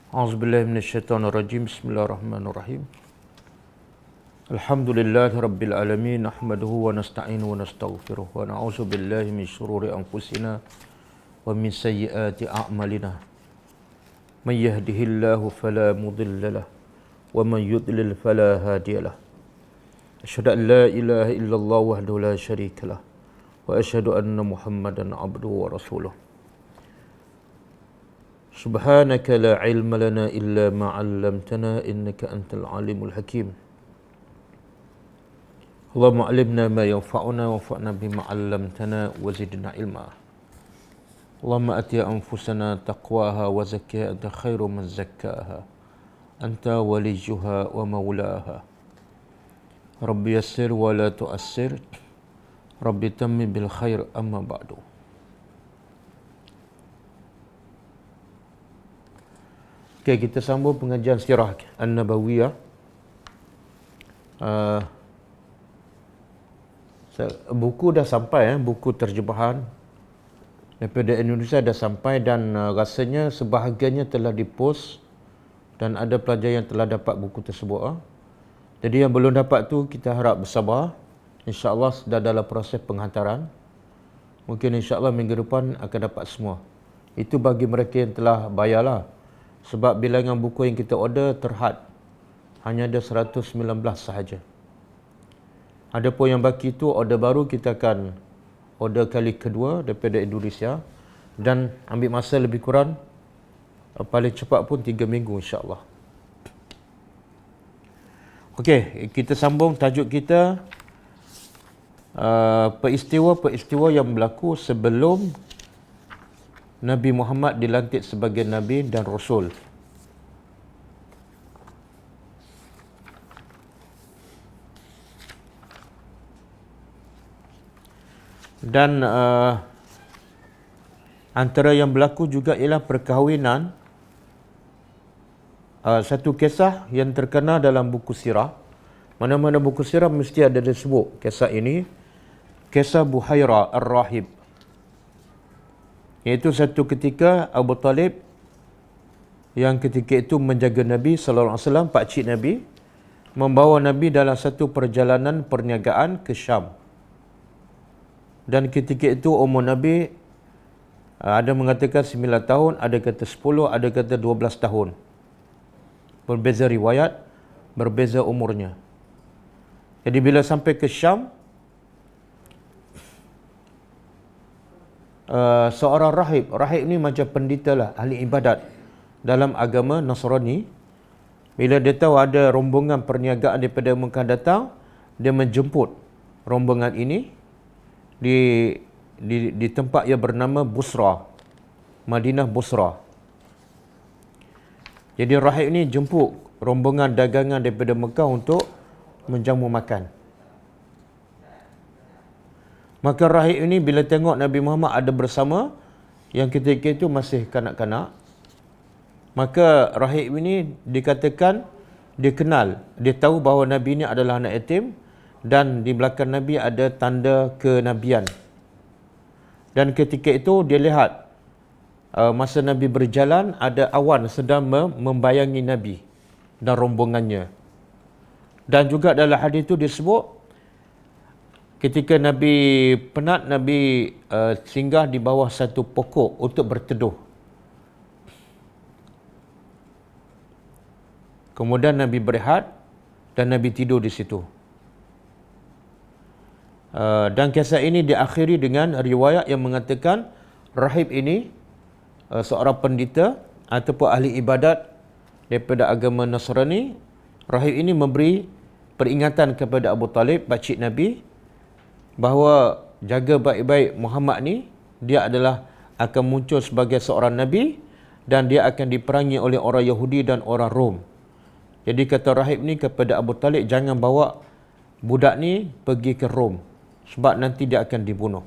A'udzubillahi minasyaitonirrajim. Bismillahirrahmanirrahim. Alhamdulillahi rabbil alamin, nahmaduhu wa nasta'inuhu wa nastaghfiruh wa na'udzu billahi min shururi anfusina wa min sayyiati a'malina. Man yahdihillahu fala mudilla lahu wa man yudlil fala hadiya lahu. Asyhadu an la ilaha illallah wahdahu la syarika lahu wa asyhadu anna Muhammadan 'abduhu wa rasuluh. Subhanaka la ilma lana illa ma 'allamtana innaka antal alimul hakim. Allahumma 'allimna ma yanfa'una wanfa'na bima 'allamtana wa zidna ilma. Allahumma ati anfusana taqwaha wa zakkiha anta khairu man zakkaha. Anta waliyuha wa maulaha. Rabbi yassir wa la tu'assir. Rabbi tammi bil khair amma ba'du. Okay, kita sambung pengajian sirah An-Nabawiyah. Buku dah sampai, buku terjemahan daripada Indonesia dah sampai dan rasanya sebahagiannya telah dipost dan ada pelajar yang telah dapat buku tersebut. Jadi yang belum dapat tu kita harap bersabar. InsyaAllah sudah dalam proses penghantaran. Mungkin insyaAllah minggu depan akan dapat semua. Itu bagi mereka yang telah bayarlah. Sebab bilangan buku yang kita order terhad. Hanya ada 119 sahaja. Adapun yang baki itu order baru kita akan order kali kedua daripada Indonesia. Dan ambil masa lebih kurang paling cepat pun 3 minggu insyaAllah. Okey, kita sambung tajuk kita. Peristiwa-peristiwa yang berlaku sebelum Nabi Muhammad dilantik sebagai Nabi dan Rasul. Dan antara yang berlaku juga ialah perkahwinan. Satu kisah yang terkenal dalam buku sirah. Mana-mana buku sirah mesti ada disebut kisah ini. Kisah Buhairah Ar-Rahib. Iaitu satu ketika Abu Talib yang ketika itu menjaga Nabi SAW, pakcik Nabi, membawa Nabi dalam satu perjalanan perniagaan ke Syam. Dan ketika itu umur Nabi ada mengatakan 9 tahun, ada kata 10, ada kata 12 tahun. Berbeza riwayat, berbeza umurnya. Jadi bila sampai ke Syam, seorang rahib ni macam pendeta lah, ahli ibadat dalam agama Nasrani. Bila dia tahu ada rombongan perniagaan daripada Mekah datang, dia menjemput rombongan ini di tempat yang bernama Busra, Madinah Busra. Jadi rahib ni jemput rombongan dagangan daripada Mekah untuk menjamu makan. Maka rahib ini bila tengok Nabi Muhammad ada bersama, yang ketika itu masih kanak-kanak, maka rahib ini dikatakan dia kenal, dia tahu bahawa Nabi ini adalah anak yatim dan di belakang Nabi ada tanda kenabian. Dan ketika itu dia lihat masa Nabi berjalan ada awan sedang membayangi Nabi dan rombongannya. Dan juga dalam hadis itu disebut ketika Nabi penat, Nabi singgah di bawah satu pokok untuk berteduh. Kemudian Nabi berehat dan Nabi tidur di situ. Dan kisah ini diakhiri dengan riwayat yang mengatakan rahib ini seorang pendeta ataupun ahli ibadat daripada agama Nasrani. Rahib ini memberi peringatan kepada Abu Talib, pakcik Nabi, bahawa jaga baik-baik Muhammad ni, dia adalah akan muncul sebagai seorang Nabi dan dia akan diperangi oleh orang Yahudi dan orang Rom. Jadi kata rahib ni kepada Abu Talib, jangan bawa budak ni pergi ke Rom sebab nanti dia akan dibunuh.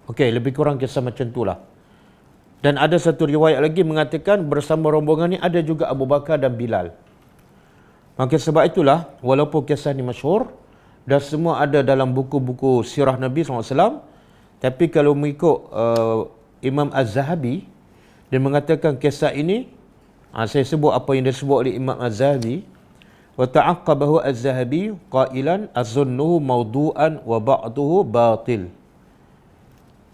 Okey, lebih kurang kisah macam itulah. Dan ada satu riwayat lagi mengatakan bersama rombongan ni ada juga Abu Bakar dan Bilal. Maka sebab itulah, walaupun kisah ni masyhur dan semua ada dalam buku-buku sirah Nabi SAW, tapi kalau mengikut Imam Az-Zahabi, dia mengatakan kisah ini Saya sebut apa yang disebut oleh Imam Az-Zahabi. Wa ta'aqqabahu Az-Zahabi qailan azunnuhu mawdu'an wa ba'duhu batil.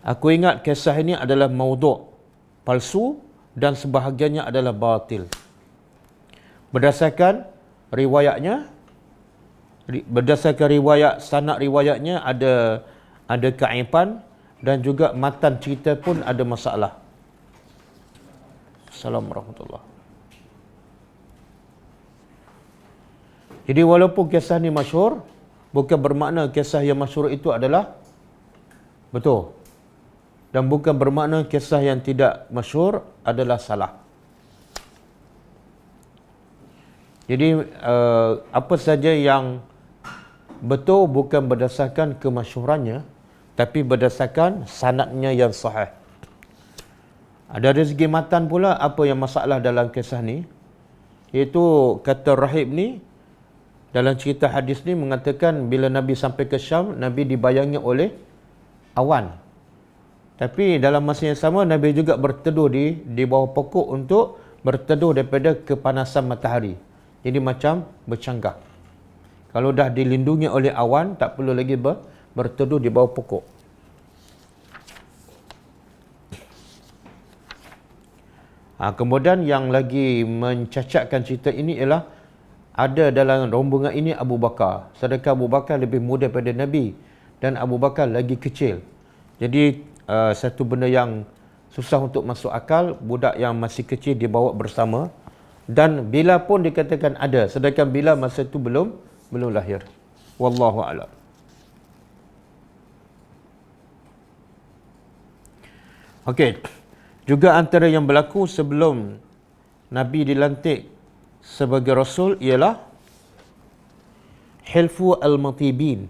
Aku ingat kisah ini adalah maudhu', palsu, dan sebahagiannya adalah batil. Berdasarkan riwayatnya, berdasarkan riwayat, sanad riwayatnya ada keaiban, dan juga matan cerita pun ada masalah. Assalamualaikum warahmatullahi wabarakatuh. Jadi walaupun kisah ni masyhur, bukan bermakna kisah yang masyhur itu adalah betul. Dan bukan bermakna kisah yang tidak masyhur adalah salah. Jadi apa saja yang betul bukan berdasarkan kemasyhurannya, tapi berdasarkan sanadnya yang sahih. Ada segi matan pula apa yang masalah dalam kisah ni, iaitu kata rahib ni dalam cerita hadis ni mengatakan bila Nabi sampai ke Syam, Nabi dibayangi oleh awan. Tapi dalam masa yang sama Nabi juga berteduh di bawah pokok untuk berteduh daripada kepanasan matahari. Jadi macam bercanggah. Kalau dah dilindungi oleh awan, tak perlu lagi berteduh di bawah pokok. Kemudian yang lagi mencacatkan cerita ini ialah ada dalam rombongan ini Abu Bakar. Sedangkan Abu Bakar lebih muda daripada Nabi dan Abu Bakar lagi kecil. Jadi satu benda yang susah untuk masuk akal, budak yang masih kecil dibawa bersama, dan Bilal pun dikatakan ada, sedangkan Bilal masa itu belum lahir. Wallahu a'lam. Okey. Juga antara yang berlaku sebelum Nabi dilantik sebagai Rasul ialah Hilfu al-Matibin.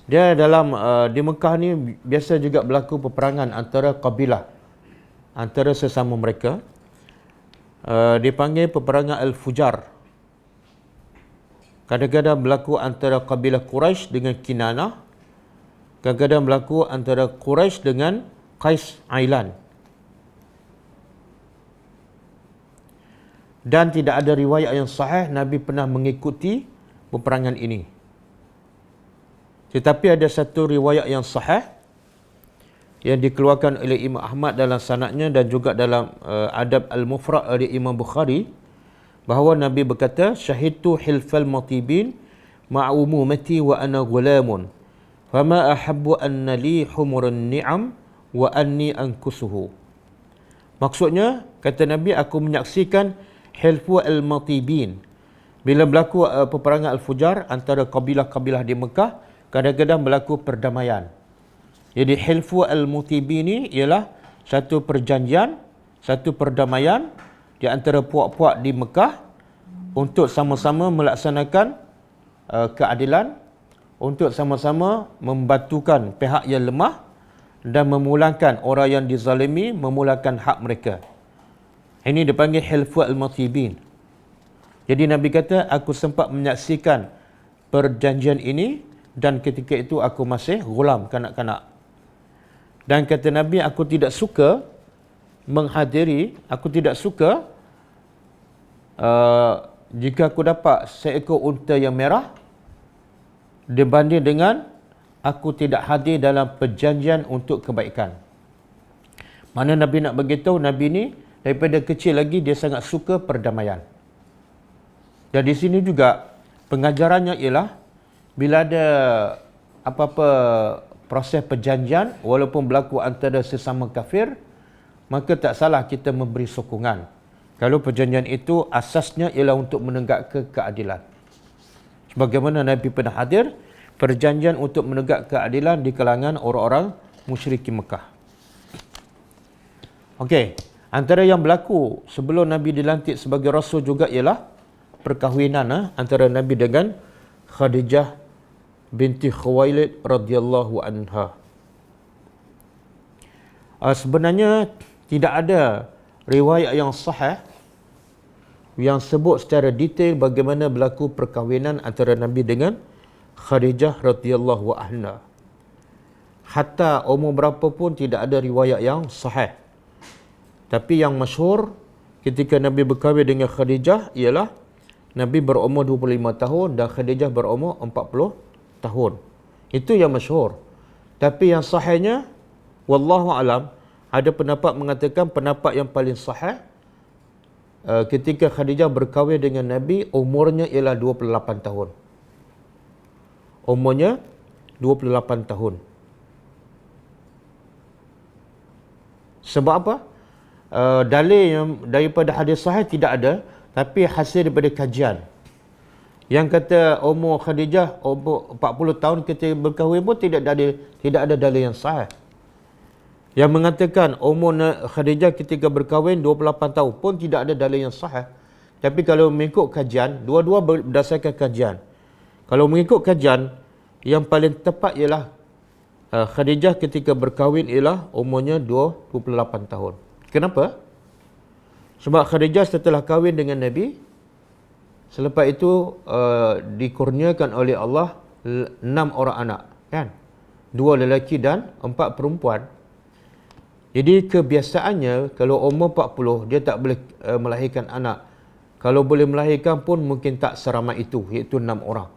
Dia dalam di Mekah ni biasa juga berlaku peperangan antara kabilah, antara sesama mereka. Dipanggil peperangan Al-Fujar. Kadang-kadang berlaku antara kabilah Quraisy dengan Kinanah. Kadang-kadang berlaku antara Quraisy dengan Qais Ailan. Dan tidak ada riwayat yang sahih Nabi pernah mengikuti peperangan ini. Tetapi ada satu riwayat yang sahih yang dikeluarkan oleh Imam Ahmad dalam sanadnya dan juga dalam Adab Al-Mufrad oleh Imam Bukhari, bahawa Nabi berkata, "Syahidtu hilfal matibin ma'umumati wa ana ghulamun. Fama ahabbu anna li humurun ni'am wa anni ankusuhu." Maksudnya, kata Nabi, aku menyaksikan Hilfu al-Matibin. Bila berlaku peperangan Al-Fujar antara kabilah-kabilah di Mekah, kadang-kadang berlaku perdamaian. Jadi Hilfu al-Matibin ini ialah satu perjanjian, satu perdamaian di antara puak-puak di Mekah untuk sama-sama melaksanakan keadilan, untuk sama-sama membantukan pihak yang lemah dan memulangkan orang yang dizalimi, memulangkan hak mereka. Ini dipanggil Hilfu al-Matibin. Jadi Nabi kata, aku sempat menyaksikan perjanjian ini dan ketika itu aku masih ghulam, kanak-kanak. Dan kata Nabi, aku tidak suka menghadiri, aku tidak suka jika aku dapat seekor unta yang merah dibanding dengan aku tidak hadir dalam perjanjian untuk kebaikan. Mana Nabi nak beritahu, Nabi ni daripada kecil lagi dia sangat suka perdamaian. Dan di sini juga pengajarannya ialah bila ada apa-apa proses perjanjian walaupun berlaku antara sesama kafir, maka tak salah kita memberi sokongan. Kalau perjanjian itu asasnya ialah untuk menegakkan keadilan. Sebagaimana Nabi pernah hadir perjanjian untuk menegak keadilan di kalangan orang-orang musyrikin Mekah. Okey. Antara yang berlaku sebelum Nabi dilantik sebagai Rasul juga ialah perkahwinan antara Nabi dengan Khadijah binti Khuwailid radhiyallahu anha. Sebenarnya tidak ada riwayat yang sahih yang sebut secara detail bagaimana berlaku perkahwinan antara Nabi dengan Khadijah radhiyallahu anha. Hatta umur berapa pun tidak ada riwayat yang sahih. Tapi yang masyhur ketika Nabi berkahwin dengan Khadijah ialah Nabi berumur 25 tahun dan Khadijah berumur 40 tahun. Itu yang masyhur. Tapi yang sahihnya, wallahu alam, ada pendapat mengatakan pendapat yang paling sahih, ketika Khadijah berkahwin dengan Nabi, umurnya ialah 28 tahun. Umurnya 28 tahun. Sebab apa? Dalil yang daripada hadis sahih tidak ada, tapi hasil daripada kajian. Yang kata umur Khadijah umur 40 tahun ketika berkahwin pun tidak ada dalil yang sahih. Yang mengatakan umur Khadijah ketika berkahwin 28 tahun pun tidak ada dalil yang sahih. Tapi kalau mengikut kajian, dua-dua berdasarkan kajian. Kalau mengikut kajian, yang paling tepat ialah Khadijah ketika berkahwin ialah umurnya 28 tahun. Kenapa? Sebab Khadijah setelah kahwin dengan Nabi, selepas itu dikurniakan oleh Allah 6 orang anak, kan? 2 lelaki dan 4 perempuan. Jadi kebiasaannya kalau umur 40 dia tak boleh melahirkan anak. Kalau boleh melahirkan pun mungkin tak seramai itu, iaitu 6 orang.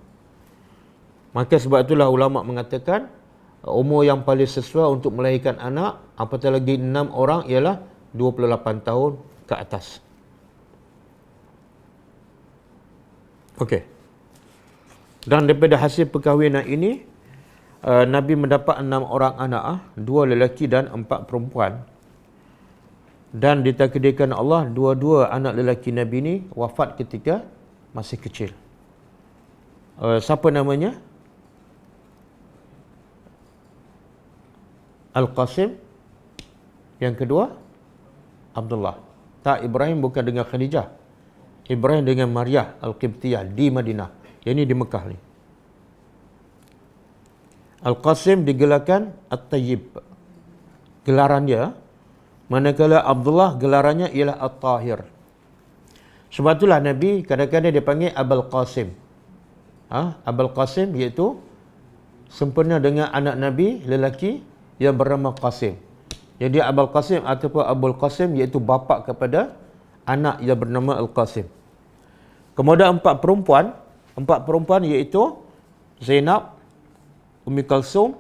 Maka sebab itulah ulama mengatakan umur yang paling sesuai untuk melahirkan anak, apatah lagi 6 orang, ialah 28 tahun ke atas. Okey. Dan daripada hasil perkahwinan ini, Nabi mendapat 6 orang anak, 2 lelaki dan 4 perempuan. Dan ditakdirkan Allah, dua-dua anak lelaki Nabi ini wafat ketika masih kecil. Siapa namanya? Al-Qasim. Yang kedua, Abdullah. Tak, Ibrahim bukan dengan Khadijah. Ibrahim dengan Maryah Al-Qibtiyah di Madinah. Yang ini di Mekah ni. Al-Qasim digelarkan At-Tayyib, gelaran dia. Manakala Abdullah gelarannya ialah At-Tahir. Sebab itulah Nabi kadang-kadang dia panggil Abul Qasim. Abul Qasim iaitu sempena dengan anak Nabi lelaki yang bernama Qasim. Jadi Abul Qasim ataupun Abul Qasim iaitu bapa kepada anak yang bernama Al-Qasim. Kemudian 4 perempuan iaitu Zainab, Ummi Kalsum,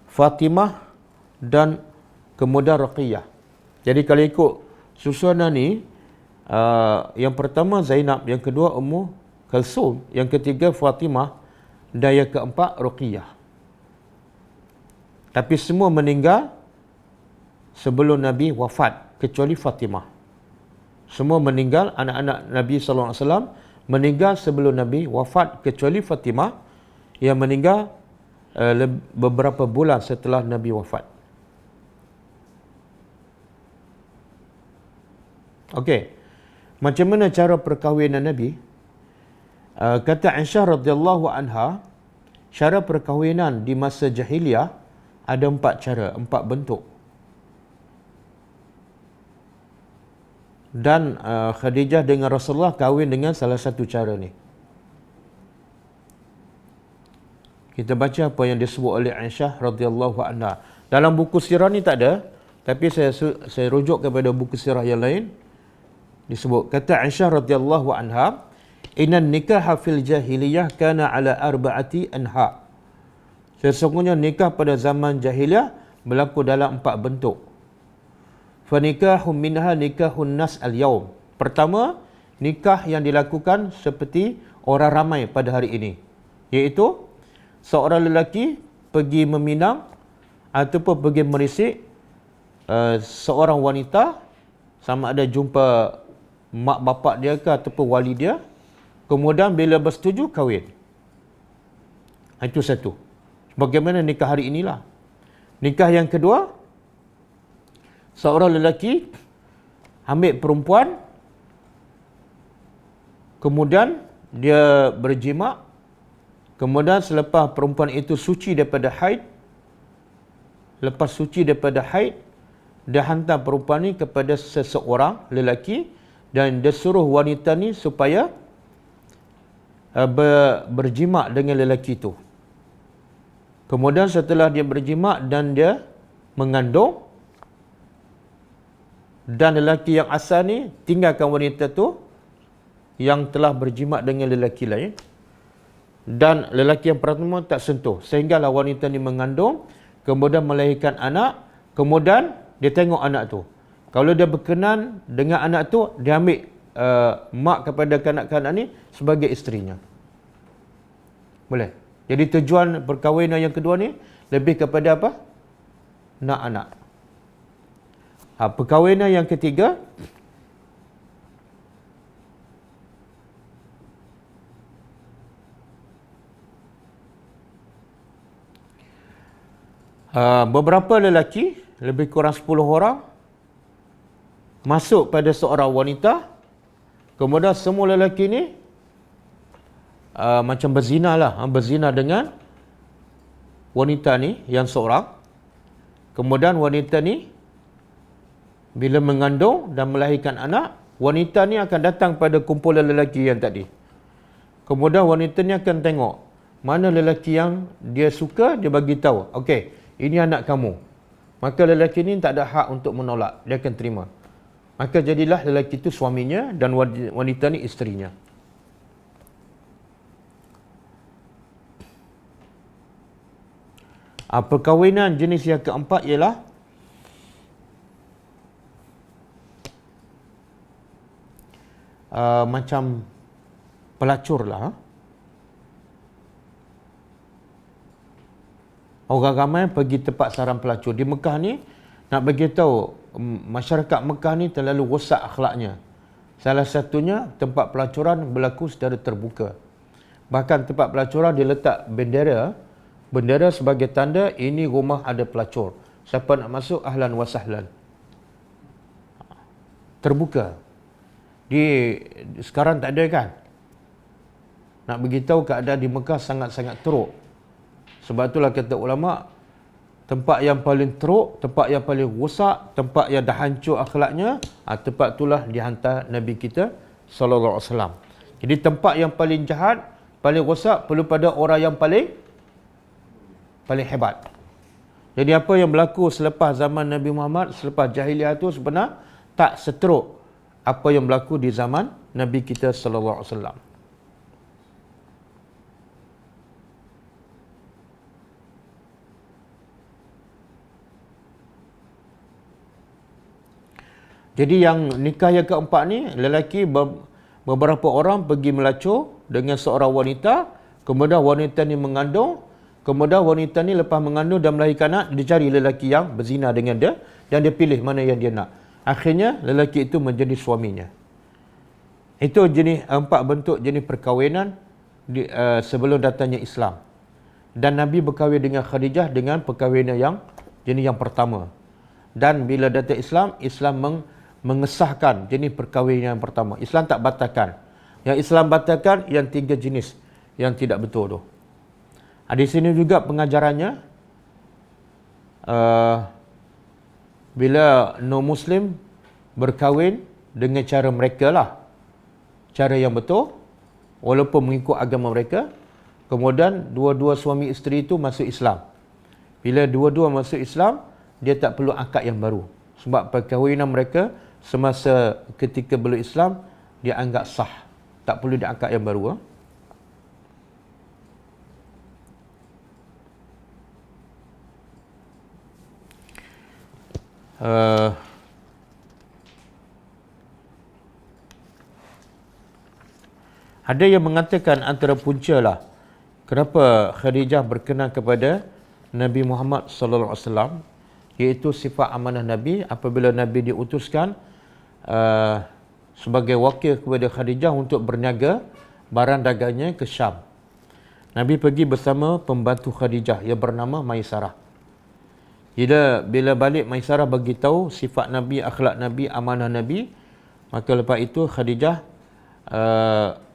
Fatimah dan kemudian Ruqayyah. Jadi kalau ikut susunan ni, yang pertama Zainab, yang kedua Ummu Kalsum, yang ketiga Fatimah dan yang keempat Ruqayyah. Tapi semua meninggal sebelum Nabi wafat, kecuali Fatimah. Semua meninggal, anak-anak Nabi SAW meninggal sebelum Nabi wafat, kecuali Fatimah yang meninggal beberapa bulan setelah Nabi wafat. Okey. Macam mana cara perkahwinan Nabi? Kata Aisyah radhiyallahu anha, cara perkahwinan di masa jahiliyah ada 4 cara, 4 bentuk. Dan Khadijah dengan Rasulullah kahwin dengan salah satu cara ni. Kita baca apa yang disebut oleh Aisyah radhiyallahu anha. Dalam buku sirah ni tak ada, tapi saya rujuk kepada buku sirah yang lain. Disebut, kata Aisyah radhiyallahu anha, "Innan nikaha fil jahiliyah kana ala arba'ati anha." Sesungguhnya nikah pada zaman jahiliyah berlaku dalam 4 bentuk. Fanikahum minha nikahun nas al-yaum. Pertama, nikah yang dilakukan seperti orang ramai pada hari ini, iaitu seorang lelaki pergi meminang ataupun pergi merisik seorang wanita, sama ada jumpa mak bapak dia ke ataupun wali dia, kemudian bila bersetuju kahwin. Itu satu. Bagaimana nikah hari inilah. Nikah yang kedua, seorang lelaki ambil perempuan, kemudian dia berjima, kemudian selepas perempuan itu suci daripada haid, lepas suci daripada haid, dia hantar perempuan ni kepada seseorang lelaki dan dia suruh wanita ni supaya berjima dengan lelaki itu. Kemudian setelah dia berjima dan dia mengandung, dan lelaki yang asal ni tinggalkan wanita tu yang telah berjimat dengan lelaki lain, dan lelaki yang pertama tak sentuh, sehinggalah wanita ni mengandung, kemudian melahirkan anak, kemudian dia tengok anak tu. Kalau dia berkenan dengan anak tu, dia ambil mak kepada kanak-kanak ni sebagai isterinya. Boleh. Jadi tujuan perkahwinan yang kedua ni lebih kepada apa? Nak anak. Perkahwinan yang ketiga, beberapa lelaki, lebih kurang 10 orang, masuk pada seorang wanita, kemudian semua lelaki ni macam berzina lah, berzina dengan wanita ni yang seorang. Kemudian wanita ni bila mengandung dan melahirkan anak, wanita ni akan datang pada kumpulan lelaki yang tadi. Kemudian wanita ni akan tengok mana lelaki yang dia suka, dia bagi tahu, okey, ini anak kamu. Maka lelaki ni tak ada hak untuk menolak, dia akan terima. Maka jadilah lelaki itu suaminya dan wanita ni isterinya. Perkahwinan jenis yang keempat ialah macam pelacur lah. Orang ramai pergi tempat sarang pelacur. Di Mekah ni, nak bagi tahu masyarakat Mekah ni terlalu rosak akhlaknya. Salah satunya tempat pelacuran berlaku secara terbuka. Bahkan tempat pelacuran dia letak bendera sebagai tanda ini rumah ada pelacur. Siapa nak masuk, ahlan wa sahlan. Terbuka. Sekarang tak ada kan? Nak beritahu keadaan di Mekah sangat-sangat teruk. Sebab itulah kata ulama, tempat yang paling teruk, tempat yang paling rosak, tempat yang dah hancur akhlaknya, tempat itulah dihantar Nabi kita sallallahu alaihi wasallam. Jadi tempat yang paling jahat, paling rosak, perlu pada orang yang paling hebat. Jadi apa yang berlaku selepas zaman Nabi Muhammad, selepas jahiliah itu sebenarnya tak seteruk apa yang berlaku di zaman Nabi kita sallallahu alaihi wasallam. Jadi yang nikah yang keempat ni, lelaki beberapa orang pergi melacur dengan seorang wanita, kemudian wanita ni mengandung, kemudian wanita ni lepas mengandung dan melahirkan anak, dia cari lelaki yang berzina dengan dia dan dia pilih mana yang dia nak. Akhirnya lelaki itu menjadi suaminya. Itu empat bentuk jenis perkahwinan sebelum datangnya Islam. Dan Nabi berkahwin dengan Khadijah dengan perkahwinan yang jenis yang pertama. Dan bila datang Islam, Islam mengesahkan jenis perkahwinan yang pertama. Islam tak batalkan. Yang Islam batalkan yang 3 jenis yang tidak betul tu. Di sini juga pengajarannya, bila non-Muslim berkahwin dengan cara mereka lah, cara yang betul, walaupun mengikut agama mereka, kemudian dua-dua suami isteri itu masuk Islam. Bila dua-dua masuk Islam, dia tak perlu akad yang baru. Sebab perkahwinan mereka semasa ketika belum Islam, dia anggap sah. Tak perlu dia akad yang baru. Ada yang mengatakan antara punca lah kenapa Khadijah berkenan kepada Nabi Muhammad sallallahu alaihi wasallam, iaitu sifat amanah Nabi. Apabila Nabi diutuskan sebagai wakil kepada Khadijah untuk berniaga barang dagangnya ke Syam, Nabi pergi bersama pembantu Khadijah yang bernama Maisarah. Bila balik, Maisarah bagi tahu sifat Nabi, akhlak Nabi, amanah Nabi. Maka lepas itu Khadijah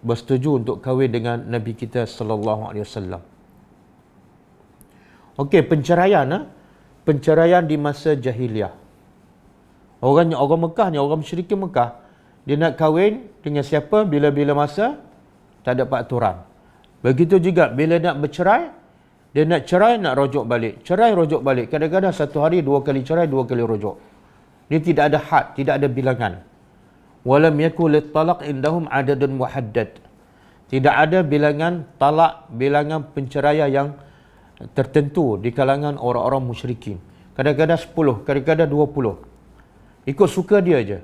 bersetuju untuk kahwin dengan Nabi kita sallallahu alaihi wasallam. Okey, penceraian di masa jahiliah. Orang Mekah ni, orang musyrikin Mekah, dia nak kahwin dengan siapa bila-bila masa, tak ada peraturan. Begitu juga bila nak bercerai, nak rujuk balik. Cerai, rujuk balik. Kadang-kadang satu hari 2 kali cerai, 2 kali rujuk. Dia tidak ada had, tidak ada bilangan. Walam yakul lit-talaq indahum adadun muhaddad. Tidak ada bilangan talak, bilangan penceraian yang tertentu di kalangan orang-orang musyrikin. Kadang-kadang 10, kadang-kadang 20. Ikut suka dia aja.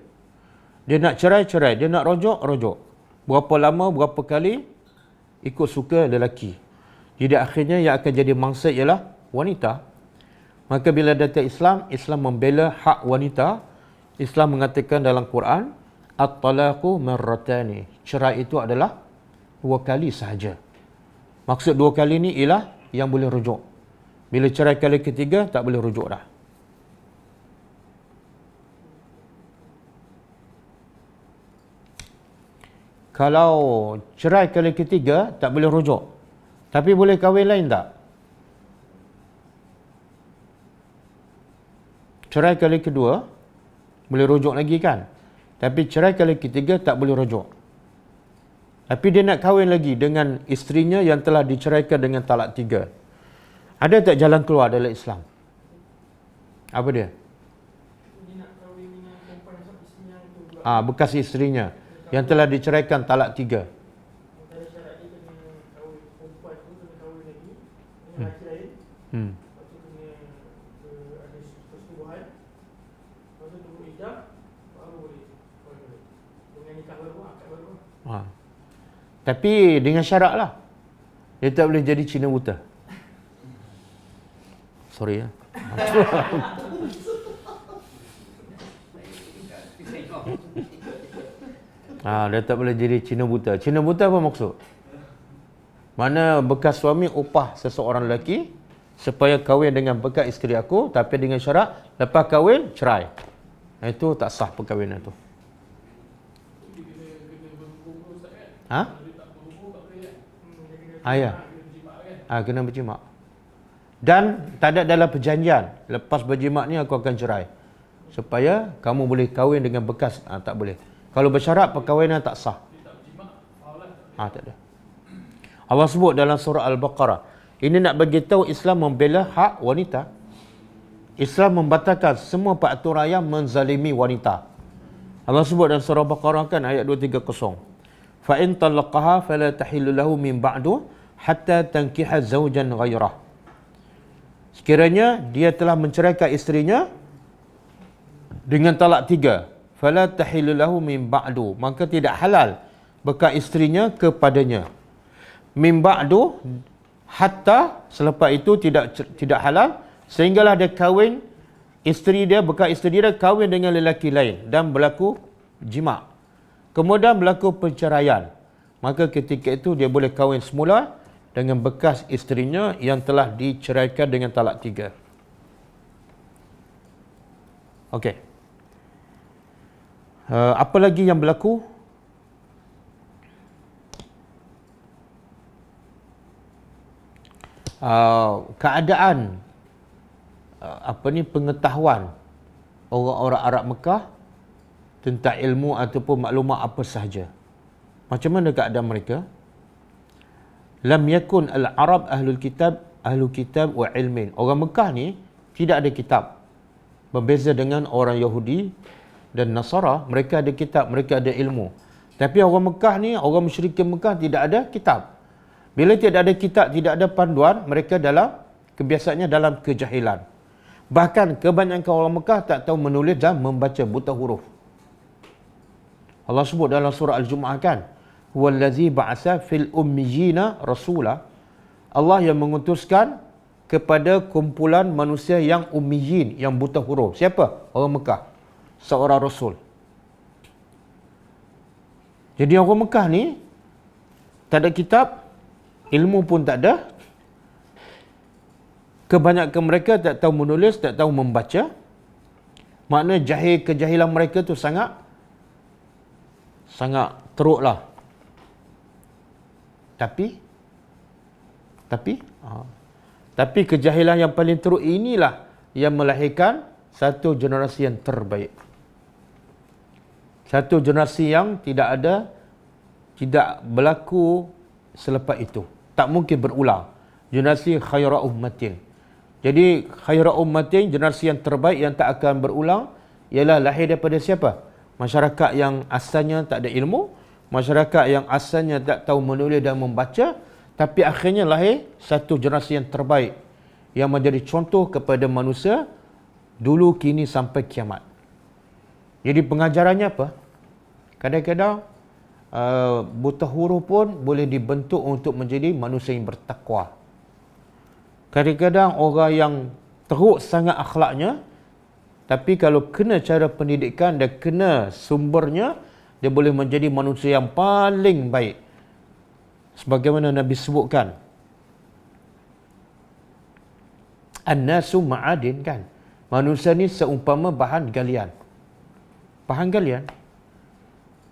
Dia nak cerai, cerai. Dia nak rojok, rojok. Berapa lama, berapa kali, ikut suka lelaki. Jadi akhirnya yang akan jadi mangsa ialah wanita. Maka bila datang Islam, Islam membela hak wanita. Islam mengatakan dalam Quran, at-talaqu marratani. Cerai itu adalah 2 kali sahaja. Maksud 2 kali ni ialah yang boleh rujuk. Bila cerai kali ketiga, tak boleh rujuk dah. Kalau cerai kali ketiga, tak boleh rujuk. Tapi boleh kahwin lain tak? Cerai kali kedua, boleh rujuk lagi kan? Tapi cerai kali ketiga, tak boleh rujuk. Tapi dia nak kahwin lagi dengan isterinya yang telah diceraikan dengan talak 3. Ada tak jalan keluar dalam Islam? Apa dia? Dia nak kahwin dengan perempuan yang isterinya itu pula. Bekas isterinya yang telah diceraikan talak 3. Antara syarat dia kena kahwin perempuan tu, kena kahwin lagi dengan lelaki lain. Lepas tu kena ada persetubuhan. Lepas tu tunggu iddah, baru boleh kahwin balik. Dengan nikah baru, akad baru. Tapi dengan syarat lah. Dia tak boleh jadi Cina buta. Sorry ya. Dia tak boleh jadi Cina buta. Cina buta apa maksud? Mana bekas suami upah seseorang lelaki supaya kahwin dengan bekas isteri aku, tapi dengan syarat lepas kahwin cerai. Itu tak sah perkahwinan tu. Ya. Kena berjimat. Dan tak ada dalam perjanjian, lepas berjimat ni aku akan cerai. Supaya kamu boleh kahwin dengan bekas. Tak boleh. Kalau bersyarat perkahwinan tak sah. Tak ada. Allah sebut dalam surah Al-Baqarah. Ini nak bagi tahu Islam membela hak wanita. Islam membatalkan semua peraturan yang menzalimi wanita. Allah sebut dalam surah Al-Baqarah kan ayat 230. Fa in talaqaha fala tahillu lahu min ba'du hatta tankiha zawjan ghairah. Sekiranya dia telah menceraikan isterinya dengan talak 3, fala tahillu lahu min ba'du, maka tidak halal bekas isterinya kepadanya. Min ba'du, hatta, selepas itu tidak halal sehinggalah dia kahwin, isteri dia, bekas isteri dia kahwin dengan lelaki lain dan berlaku jima'. Kemudian berlaku perceraian. Maka ketika itu dia boleh kahwin semula dengan bekas isterinya yang telah diceraikan dengan talak 3. Okey. Apa lagi yang berlaku? Keadaan pengetahuan orang-orang Arab Mekah tentang ilmu ataupun maklumat apa sahaja. Macam mana keadaan mereka? Lam yakun al-Arab ahlu kitab wa ilmin. Orang Mekah ni tidak ada kitab. Berbeza dengan orang Yahudi dan Nasara, mereka ada kitab, mereka ada ilmu. Tapi orang Mekah ni, orang musyrikin Mekah tidak ada kitab. Bila tidak ada kitab, tidak ada panduan, mereka kebiasaannya dalam kejahilan. Bahkan kebanyakan orang Mekah tak tahu menulis dan membaca, buta huruf. Allah sebut dalam surah Al-Jumu'ah kan, huwallazi ba'atha fil ummiyina rasula. Allah yang mengutuskan kepada kumpulan manusia yang ummiyin, yang buta huruf. Siapa? Orang Mekah. Seorang rasul. Jadi orang Mekah ni tak ada kitab, ilmu pun tak ada. Kebanyakan mereka tak tahu menulis, tak tahu membaca. Makna kejahilan mereka tu sangat teruk lah. Tapi kejahilan yang paling teruk inilah yang melahirkan satu generasi yang terbaik. Satu generasi yang tidak berlaku selepas itu. Tak mungkin berulang. Generasi khaira ummatin. Jadi khaira ummatin, generasi yang terbaik yang tak akan berulang, ialah lahir daripada siapa? Masyarakat yang asalnya tak ada ilmu, masyarakat yang asalnya tak tahu menulis dan membaca, tapi akhirnya lahir satu generasi yang terbaik yang menjadi contoh kepada manusia dulu, kini sampai kiamat. Jadi pengajarannya apa? Kadang-kadang buta huruf pun boleh dibentuk untuk menjadi manusia yang bertakwa. Kadang-kadang orang yang teruk sangat akhlaknya, tapi kalau kena cara pendidikan dan kena sumbernya, dia boleh menjadi manusia yang paling baik. Sebagaimana Nabi sebutkan, An-nasu ma'adin, kan? Manusia ni seumpama bahan galian. Bahan galian.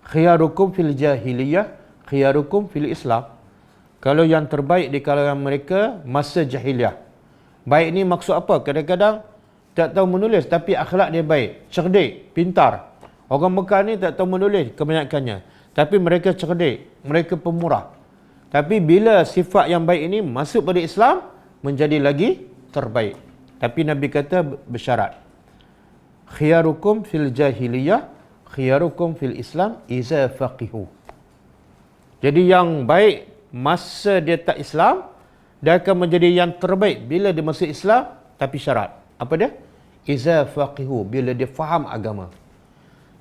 Khiyarukum fil jahiliyah, khiyarukum fil Islam. Kalau yang terbaik di kalangan mereka masa jahiliyah. Baik ni maksud apa? Kadang-kadang tak tahu menulis tapi akhlak dia baik, cerdik, pintar. Orang Mekah ni tak tahu menulis kebanyakannya, tapi mereka cerdik, mereka pemurah. Tapi bila sifat yang baik ini masuk pada Islam, menjadi lagi terbaik. Tapi Nabi kata bersyarat. Khiyarukum fil jahiliyah, khiyarukum fil Islam iza faqihu. Jadi yang baik masa dia tak Islam, dia akan menjadi yang terbaik bila dia masuk Islam, tapi syarat. Apa dia? Iza faqihu, bila dia faham agama.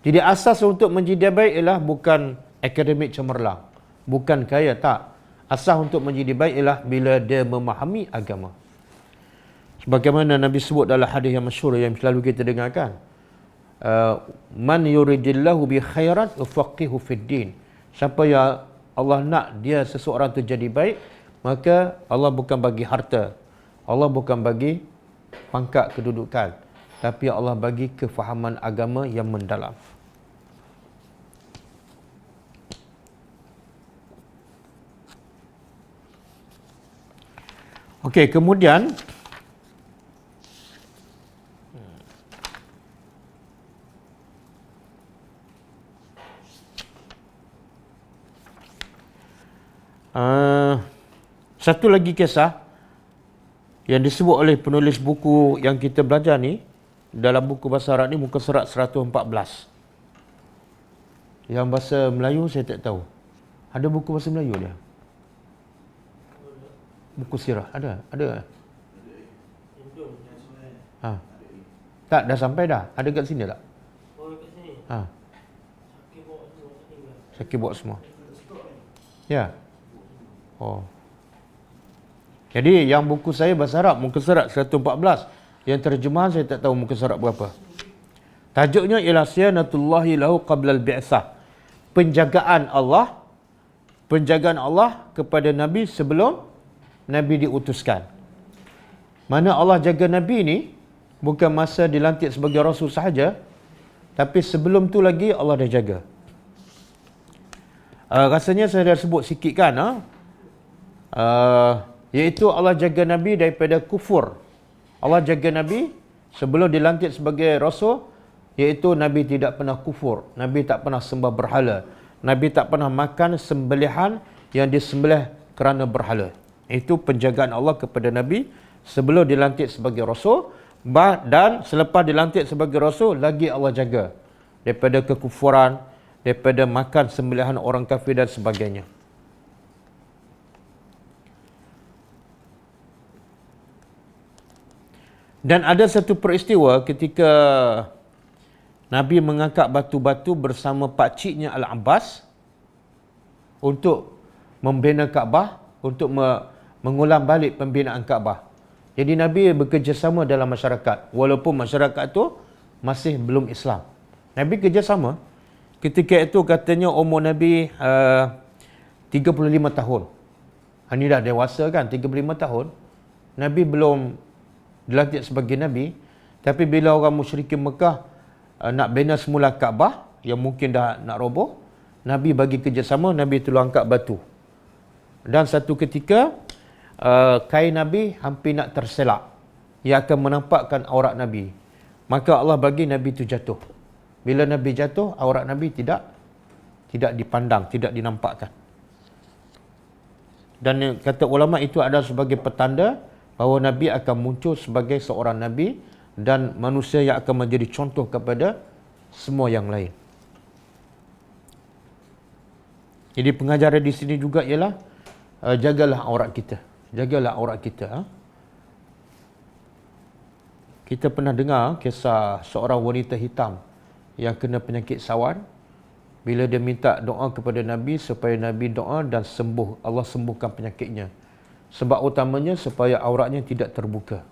Jadi asas untuk menjadi baik ialah bukan akademik cemerlang, bukan kaya, tak. Asas untuk menjadi baik ialah bila dia memahami agama. Sebagaimana Nabi sebut dalam hadis yang masyhur yang selalu kita dengarkan. Man yuridillahu bi khairan yufaqihu fid din. Siapa yang Allah nak dia seseorang tu jadi baik, maka Allah bukan bagi harta, Allah bukan bagi pangkat kedudukan, tapi Allah bagi kefahaman agama yang mendalam. Okey, kemudian satu lagi kisah yang disebut oleh penulis buku yang kita belajar ni, dalam buku bahasa Arab ni, muka surat 114. Yang bahasa Melayu saya tak tahu. Ada buku bahasa Melayu dia? Buku sirah ada? Ada. Ha. Tak, dah sampai dah. Ada kat sini tak? Oh, kat sini. Ha. Syakir bawa semua. Ya. Oh. Jadi yang buku saya bahasa Arab, muka surat 114. Yang terjemahan saya tak tahu muka surat berapa. Tajuknya ialah Siyanatullahi lahu qabla al-bi'sah. Penjagaan Allah kepada Nabi sebelum Nabi diutuskan. Mana Allah jaga Nabi ni bukan masa dilantik sebagai Rasul sahaja, tapi sebelum tu lagi Allah dah jaga. Rasanya saya dah sebut sikit kan, iaitu Allah jaga Nabi daripada kufur. Allah jaga Nabi sebelum dilantik sebagai Rasul, iaitu Nabi tidak pernah kufur, Nabi tak pernah sembah berhala, Nabi tak pernah makan sembelihan yang disembelih kerana berhala. Itu penjagaan Allah kepada Nabi sebelum dilantik sebagai Rasul, dan selepas dilantik sebagai Rasul lagi Allah jaga daripada kekufuran, daripada makan sembelihan orang kafir dan sebagainya. Dan ada satu peristiwa ketika Nabi mengangkat batu-batu bersama pakciknya Al-Abbas untuk membina Kaabah, untuk mengulang balik pembinaan Kaabah. Jadi Nabi bekerjasama dalam masyarakat, walaupun masyarakat itu masih belum Islam. Nabi kerjasama. Ketika itu katanya umur Nabi 35 tahun. Ini dah dewasa kan, 35 tahun. Nabi belum dilantik sebagai Nabi, tapi bila orang musyrikin Mekah nak bina semula Kaabah yang mungkin dah nak roboh, Nabi bagi kerjasama, Nabi tolong angkat batu. Dan satu ketika kain Nabi hampir nak terselak, ia akan menampakkan aurat Nabi. Maka Allah bagi Nabi itu jatuh. Bila Nabi jatuh, aurat Nabi tidak dipandang, tidak dinampakkan. Dan kata ulama itu adalah sebagai petanda bahawa Nabi akan muncul sebagai seorang Nabi dan manusia yang akan menjadi contoh kepada semua yang lain. Jadi pengajaran di sini juga ialah jagalah aurat kita. Jagalah aurat kita. Kita pernah dengar kisah seorang wanita hitam yang kena penyakit sawan. Bila dia minta doa kepada Nabi supaya Nabi doa dan sembuh, Allah sembuhkan penyakitnya. Sebab utamanya supaya auratnya tidak terbuka.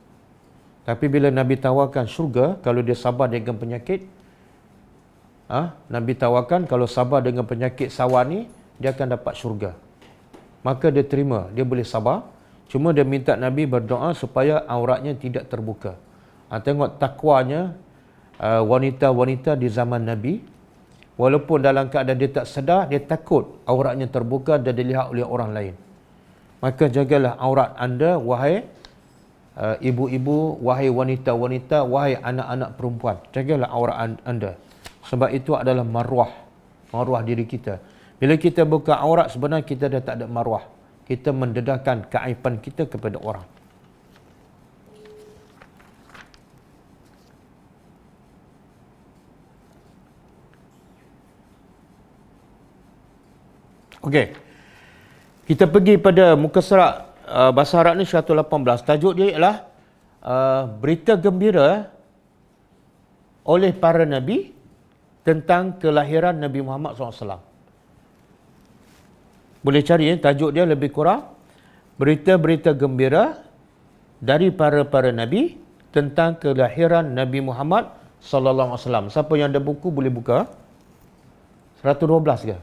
Tapi bila Nabi tawarkan syurga kalau dia sabar dengan penyakit, Nabi tawarkan kalau sabar dengan penyakit sawan ni, dia akan dapat syurga. Maka dia terima, dia boleh sabar. Cuma dia minta Nabi berdoa supaya auratnya tidak terbuka. Tengok takwanya wanita-wanita di zaman Nabi. Walaupun dalam keadaan dia tak sedar, dia takut auratnya terbuka dan dilihat oleh orang lain. Maka jagalah aurat anda, wahai ibu-ibu, wahai wanita-wanita, wahai anak-anak perempuan. Jagalah aurat anda. Sebab itu adalah maruah diri kita. Bila kita buka aurat, sebenarnya kita dah tak ada maruah. Kita mendedahkan keaiban kita kepada orang. Okey. Kita pergi pada muka surat bahasa Arab ni 118. Tajuk dia ialah berita gembira oleh para nabi tentang kelahiran Nabi Muhammad SAW. Boleh cari tajuk dia lebih kurang berita-berita gembira dari para nabi tentang kelahiran Nabi Muhammad SAW. Siapa yang ada buku boleh buka. 112 ke?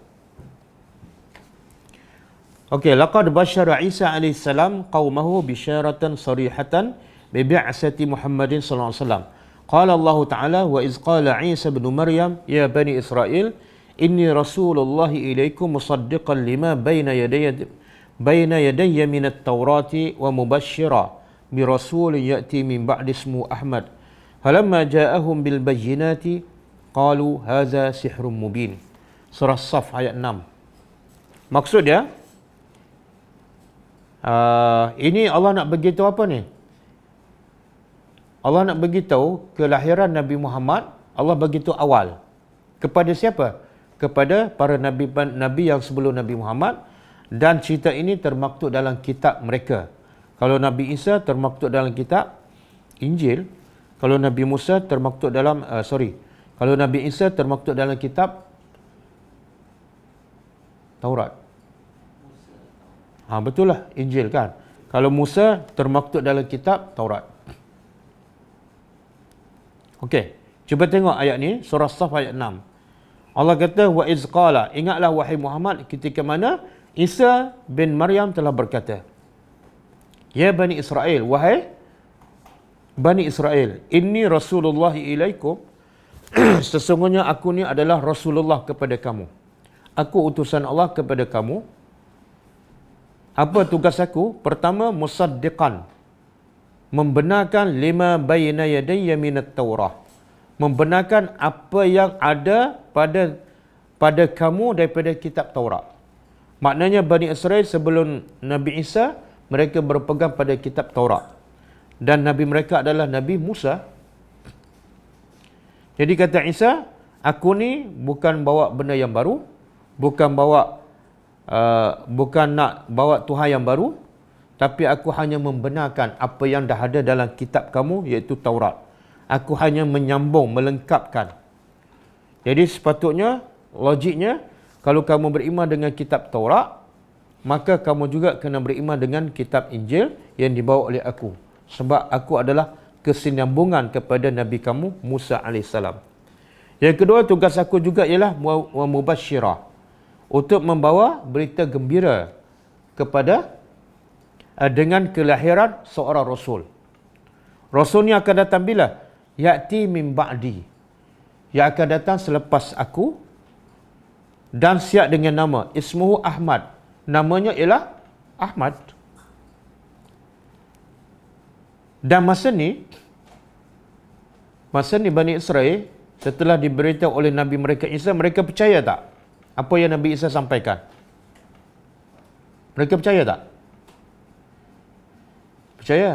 Okey, laqad basyara Isa alaihi salam qaumahu bisyaratan sarihatan bi bi'sati Muhammadin sallallahu alaihi wasallam. Qala Allah Ta'ala wa iz qala Isa ibn Maryam ya bani Israil inni rasulullahi ilaikum musaddiqan lima bayna yadayya min at-taurati wa mubashshira bi rasulin ya'ti min ba'di ismu Ahmad. Falamma ja'ahum bil bayyinati qalu hadza sihrun mubin. Surah Saf ayat 6. Maksud dia ini Allah nak beritahu apa ni? Allah nak beritahu kelahiran Nabi Muhammad, Allah beritahu awal. Kepada siapa? Kepada para nabi yang sebelum Nabi Muhammad, dan cerita ini termaktub dalam kitab mereka. Kalau Nabi Isa termaktub dalam kitab Injil, kalau Nabi Musa termaktub dalam kalau Nabi Isa termaktub dalam kitab Taurat. Betul lah, Injil kan. Kalau Musa termaktub dalam kitab Taurat. Okey, cuba tengok ayat ni, surah Saf ayat 6. Allah kata, wa iz qala, ingatlah wahai Muhammad ketika mana Isa bin Maryam telah berkata, ya Bani Israel, wahai Bani Israel, inni Rasulullah ilaikum, sesungguhnya aku ni adalah Rasulullah kepada kamu. Aku utusan Allah kepada kamu. Apa tugas aku? Pertama, musaddiqan, membenarkan lima bayna yadayya minat Taurah, membenarkan apa yang ada pada kamu daripada kitab Taurat. Maknanya Bani Israel sebelum Nabi Isa, mereka berpegang pada kitab Taurat, dan Nabi mereka adalah Nabi Musa. Jadi kata Isa, aku ni bukan bawa benda yang baru, bukan nak bawa Tuhan yang baru, tapi aku hanya membenarkan apa yang dah ada dalam kitab kamu, iaitu Taurat. Aku hanya menyambung, melengkapkan. Jadi sepatutnya, logiknya, kalau kamu beriman dengan kitab Taurat, maka kamu juga kena beriman dengan kitab Injil yang dibawa oleh aku. Sebab aku adalah kesinambungan kepada Nabi kamu, Musa AS. Yang kedua, tugas aku juga ialah mubashshirah, untuk membawa berita gembira kepada dengan kelahiran seorang Rasul. Rasul ni akan datang bila? Ya'ti min ba'di, yang akan datang selepas aku, dan siap dengan nama ismuhu Ahmad, namanya ialah Ahmad. Dan masa ni Bani Israel setelah diberitahu oleh Nabi mereka Isa, mereka percaya tak apa yang Nabi Isa sampaikan? Mereka percaya tak? Percaya.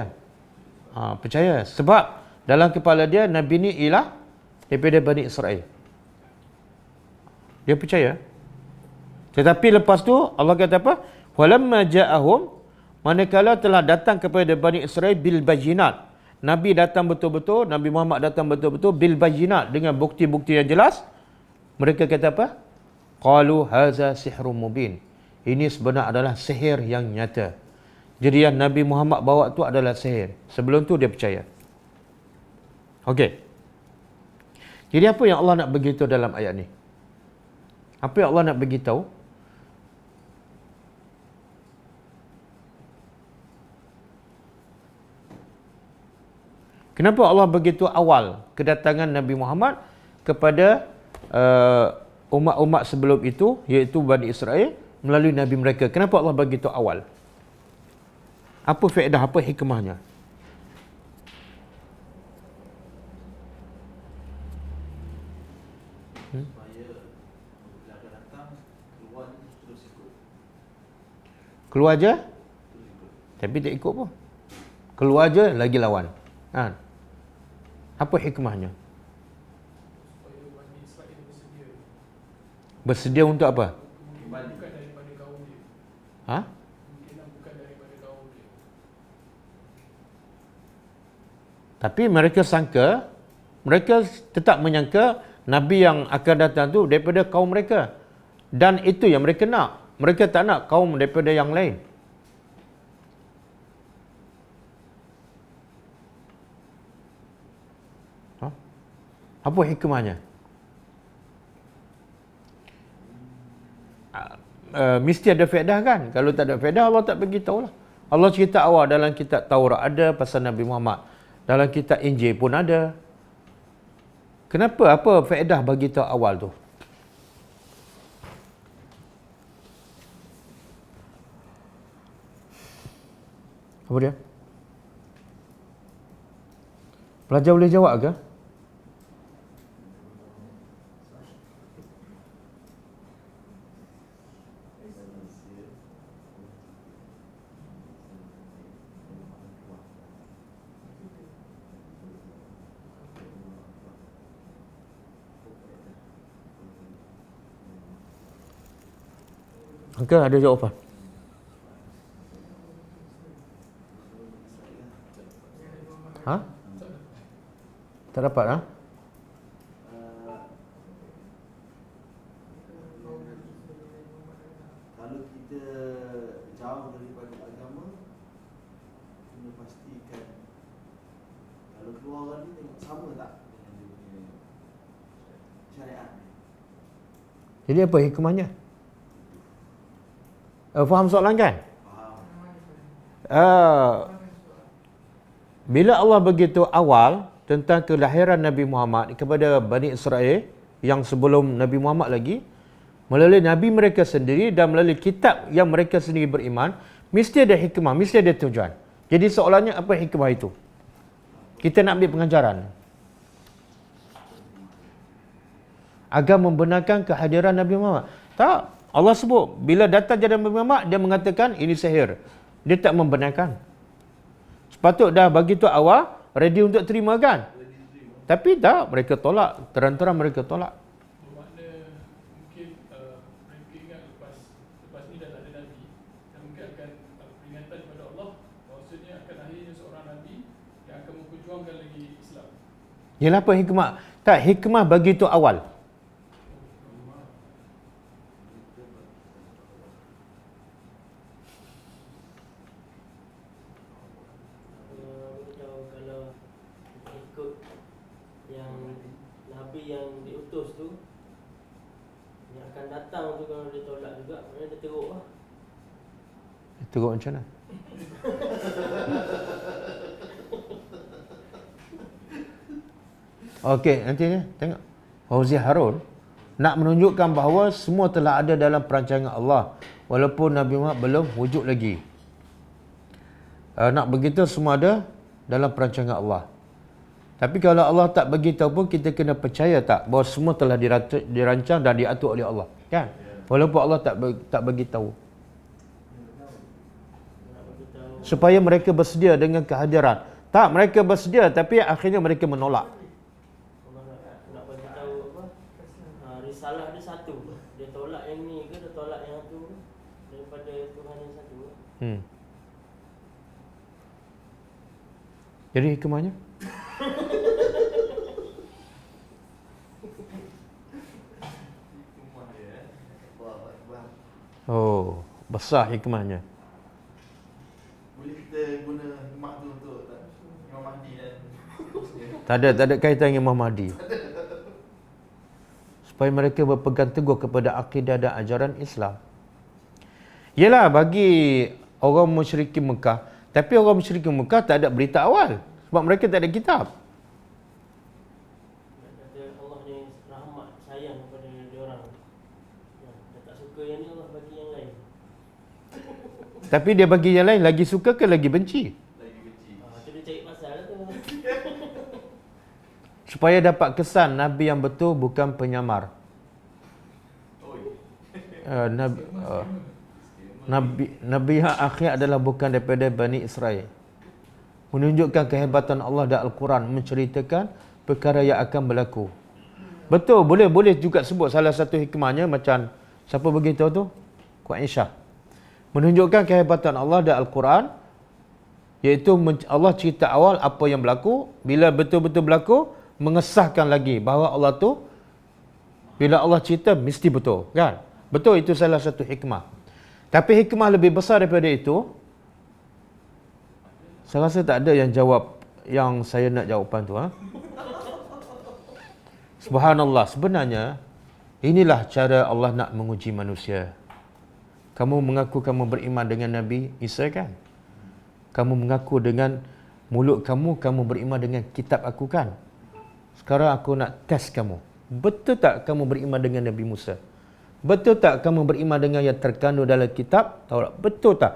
Percaya. Sebab dalam kepala dia, Nabi ni ialah daripada Bani Israel. Dia percaya. Tetapi lepas tu Allah kata apa? Walamma ja'ahum, manakala telah datang kepada Bani Israel bil bayyinat. Nabi datang betul-betul, Nabi Muhammad datang betul-betul bil bayyinat, dengan bukti-bukti yang jelas. Mereka kata apa? Qalu haza sihrun mubin. Ini sebenarnya adalah sihir yang nyata. Jadi yang Nabi Muhammad bawa tu adalah sihir. Sebelum tu dia percaya. Okey. Jadi apa yang Allah nak beritahu dalam ayat ni? Apa yang Allah nak beritahu? Kenapa Allah begitu awal kedatangan Nabi Muhammad kepada umat-umat sebelum itu, iaitu Bani Israel, melalui Nabi mereka? Kenapa Allah begitu awal? Apa faedah, apa hikmahnya? Keluar je, tapi tak ikut pun. Keluar je, lagi lawan. Apa hikmahnya? Bersedia untuk apa? Tapi mereka sangka, mereka tetap menyangka Nabi yang akan datang tu daripada kaum mereka. Dan itu yang mereka nak. Mereka tak nak kaum daripada yang lain. Apa hikmahnya? Mesti ada faedah kan? Kalau tak ada faedah, Allah tak beritahu lah. Allah cerita awal dalam kitab Taurat ada pasal Nabi Muhammad. Dalam kitab Injil pun ada. Kenapa? Apa faedah bagi tahu awal tu? Apa dia? Pelajar boleh jawab ke? Okey, ada jawapan? Tak dapat, Kalau kita jauh daripada agama, kena pastikan kalau keluar orang ni tengok sama tak dengan dia punya syariat ni. Jadi apa hikmahnya? Faham soalan kan? Bila Allah begitu awal tentang kelahiran Nabi Muhammad kepada Bani Israel yang sebelum Nabi Muhammad lagi, melalui Nabi mereka sendiri dan melalui kitab yang mereka sendiri beriman, mesti ada hikmah, mesti ada tujuan. Jadi soalannya apa hikmah itu? Kita nak ambil pengajaran. Agar membenarkan kehadiran Nabi Muhammad. Tak. Allah sebut, bila datang jadi Nabi Muhammad, dia mengatakan ini sihir. Dia tak membenarkan. Sepatut dah bagi tu awal, ready untuk terima kan? Tapi tak, mereka tolak. Terang-terang mereka tolak. Bermakna mungkin mereka ingat lepas ni dah tak ada Nabi, dan mungkin akan peringatan kepada Allah bahawasanya akan lahirnya seorang Nabi yang akan memperjuangkan lagi Islam. Yalah apa hikmah? Tak, hikmah bagi tu awal. Yang diutus tu, yang akan datang tu, kalau dia tolak juga, maknanya dia teruk lah. Teruk macam mana? Okey, nantinya tengok. Fauzi Harun nak menunjukkan bahawa semua telah ada dalam perancangan Allah, walaupun Nabi Muhammad belum wujud lagi. Nak begitu semua ada dalam perancangan Allah. Tapi kalau Allah tak bagi tahu pun, kita kena percaya tak bahawa semua telah dirancang dan diatur oleh Allah, kan? Walaupun Allah tak bagi tahu. Supaya mereka bersedia dengan kehadiran. Tak, mereka bersedia tapi akhirnya mereka menolak. Nak bagi tahu apa? Risalah dia satu. Jadi hikmahnya? Hikmah dia. Allahu Akbar. Oh, besar hikmahnya. Boleh kita guna hikmah tu untuk Imam Mahdi dan Tak ada kaitan dengan Imam Mahdi. Supaya mereka berpegang teguh kepada akidah dan ajaran Islam. Yelah, bagi orang musyrikin Mekah, tapi orang musyrikin Mekah tak ada berita awal sebab mereka tak ada kitab. Kata Allah ni rahmat, sayang kepada diorang. Dia tak suka yang ni, Allah bagi yang lain. Tapi dia bagi yang lain lagi suka ke lagi benci? lagi benci. Tu dia cari pasal lah tu. Supaya dapat kesan Nabi yang betul bukan penyamar. Oi. Nabi yang akhir adalah bukan daripada Bani Israel. Menunjukkan kehebatan Allah dan Al-Quran, menceritakan perkara yang akan berlaku. Betul, boleh juga sebut salah satu hikmahnya macam siapa beritahu tu? Quraisyah. Menunjukkan kehebatan Allah dan Al-Quran, iaitu Allah cerita awal apa yang berlaku, bila betul-betul berlaku, mengesahkan lagi bahawa Allah tu, bila Allah cerita mesti betul, kan? Betul, itu salah satu hikmah. Tapi hikmah lebih besar daripada itu, saya rasa tak ada yang jawab yang saya nak jawapan tu. Subhanallah, sebenarnya inilah cara Allah nak menguji manusia. Kamu mengaku kamu beriman dengan Nabi Isa, kan? Kamu mengaku dengan mulut kamu beriman dengan kitab aku, kan? Sekarang aku nak test kamu. Betul tak kamu beriman dengan Nabi Musa? Betul tak kamu beriman dengan yang terkandung dalam kitab Taurat? Betul tak?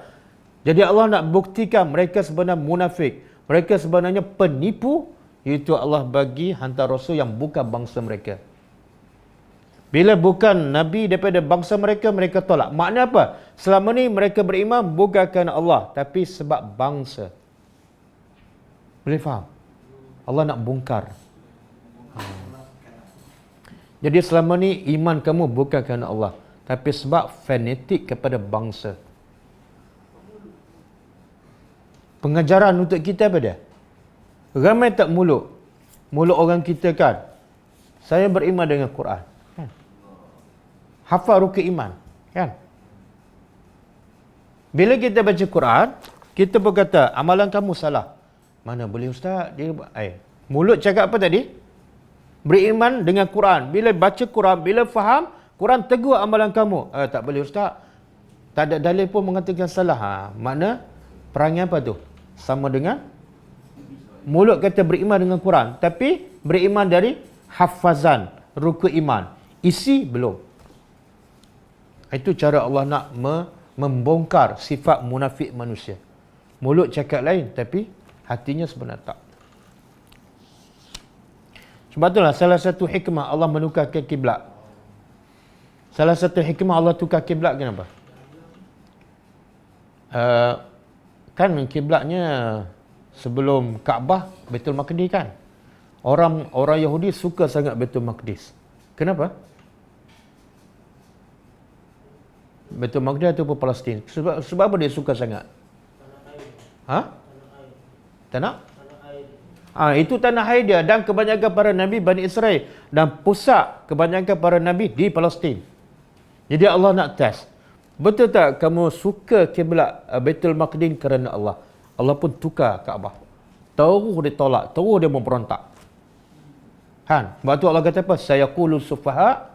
Jadi Allah nak buktikan mereka sebenarnya munafik. Mereka sebenarnya penipu, iaitu Allah bagi hantar Rasul yang bukan bangsa mereka. Bila bukan Nabi daripada bangsa mereka, mereka tolak. Maknanya apa? Selama ni mereka beriman bukan kerana Allah, tapi sebab bangsa. Boleh faham? Allah nak bongkar. Jadi selama ni iman kamu bukan kerana Allah, tapi sebab fanatik kepada bangsa. Pengajaran untuk kita apa dia? Ramai tak mulut orang kita, kan? Saya beriman dengan Quran, kan? Hafal rukun iman, kan? Bila kita baca Quran, kita berkata amalan kamu salah. Mana boleh ustaz? Mulut cakap apa tadi? Beriman dengan Quran. Bila baca Quran, bila faham, Quran tegur amalan kamu. Tak boleh ustaz. Tak ada dalil pun mengatakan salah. Makna perangai apa tu? Sama dengan mulut kata beriman dengan Quran, tapi beriman dari hafazan, rukun iman. Isi belum. Itu cara Allah nak membongkar sifat munafik manusia. Mulut cakap lain, tapi hatinya sebenarnya tak. Sebab itulah salah satu hikmah Allah menukarkan kiblat. Salah satu hikmah Allah tukar kiblat kenapa? Kan kiblatnya sebelum Kaabah Baitul Maqdis, kan? Orang Yahudi suka sangat Baitul Maqdis. Kenapa? Baitul Maqdis ataupun Palestin. Sebab apa dia suka sangat? Tanah? Itu tanah air dia, dan kebanyakan para Nabi Bani Israel, dan pusat kebanyakan para Nabi di Palestin. Jadi Allah nak test. Betul tak kamu suka kiblat Baitul Maqdis kerana Allah? Allah pun tukar Kaabah. Terus dia tolak, terus dia memberontak. Kan? Sebab tu Allah kata apa? Sayaqulu sufaha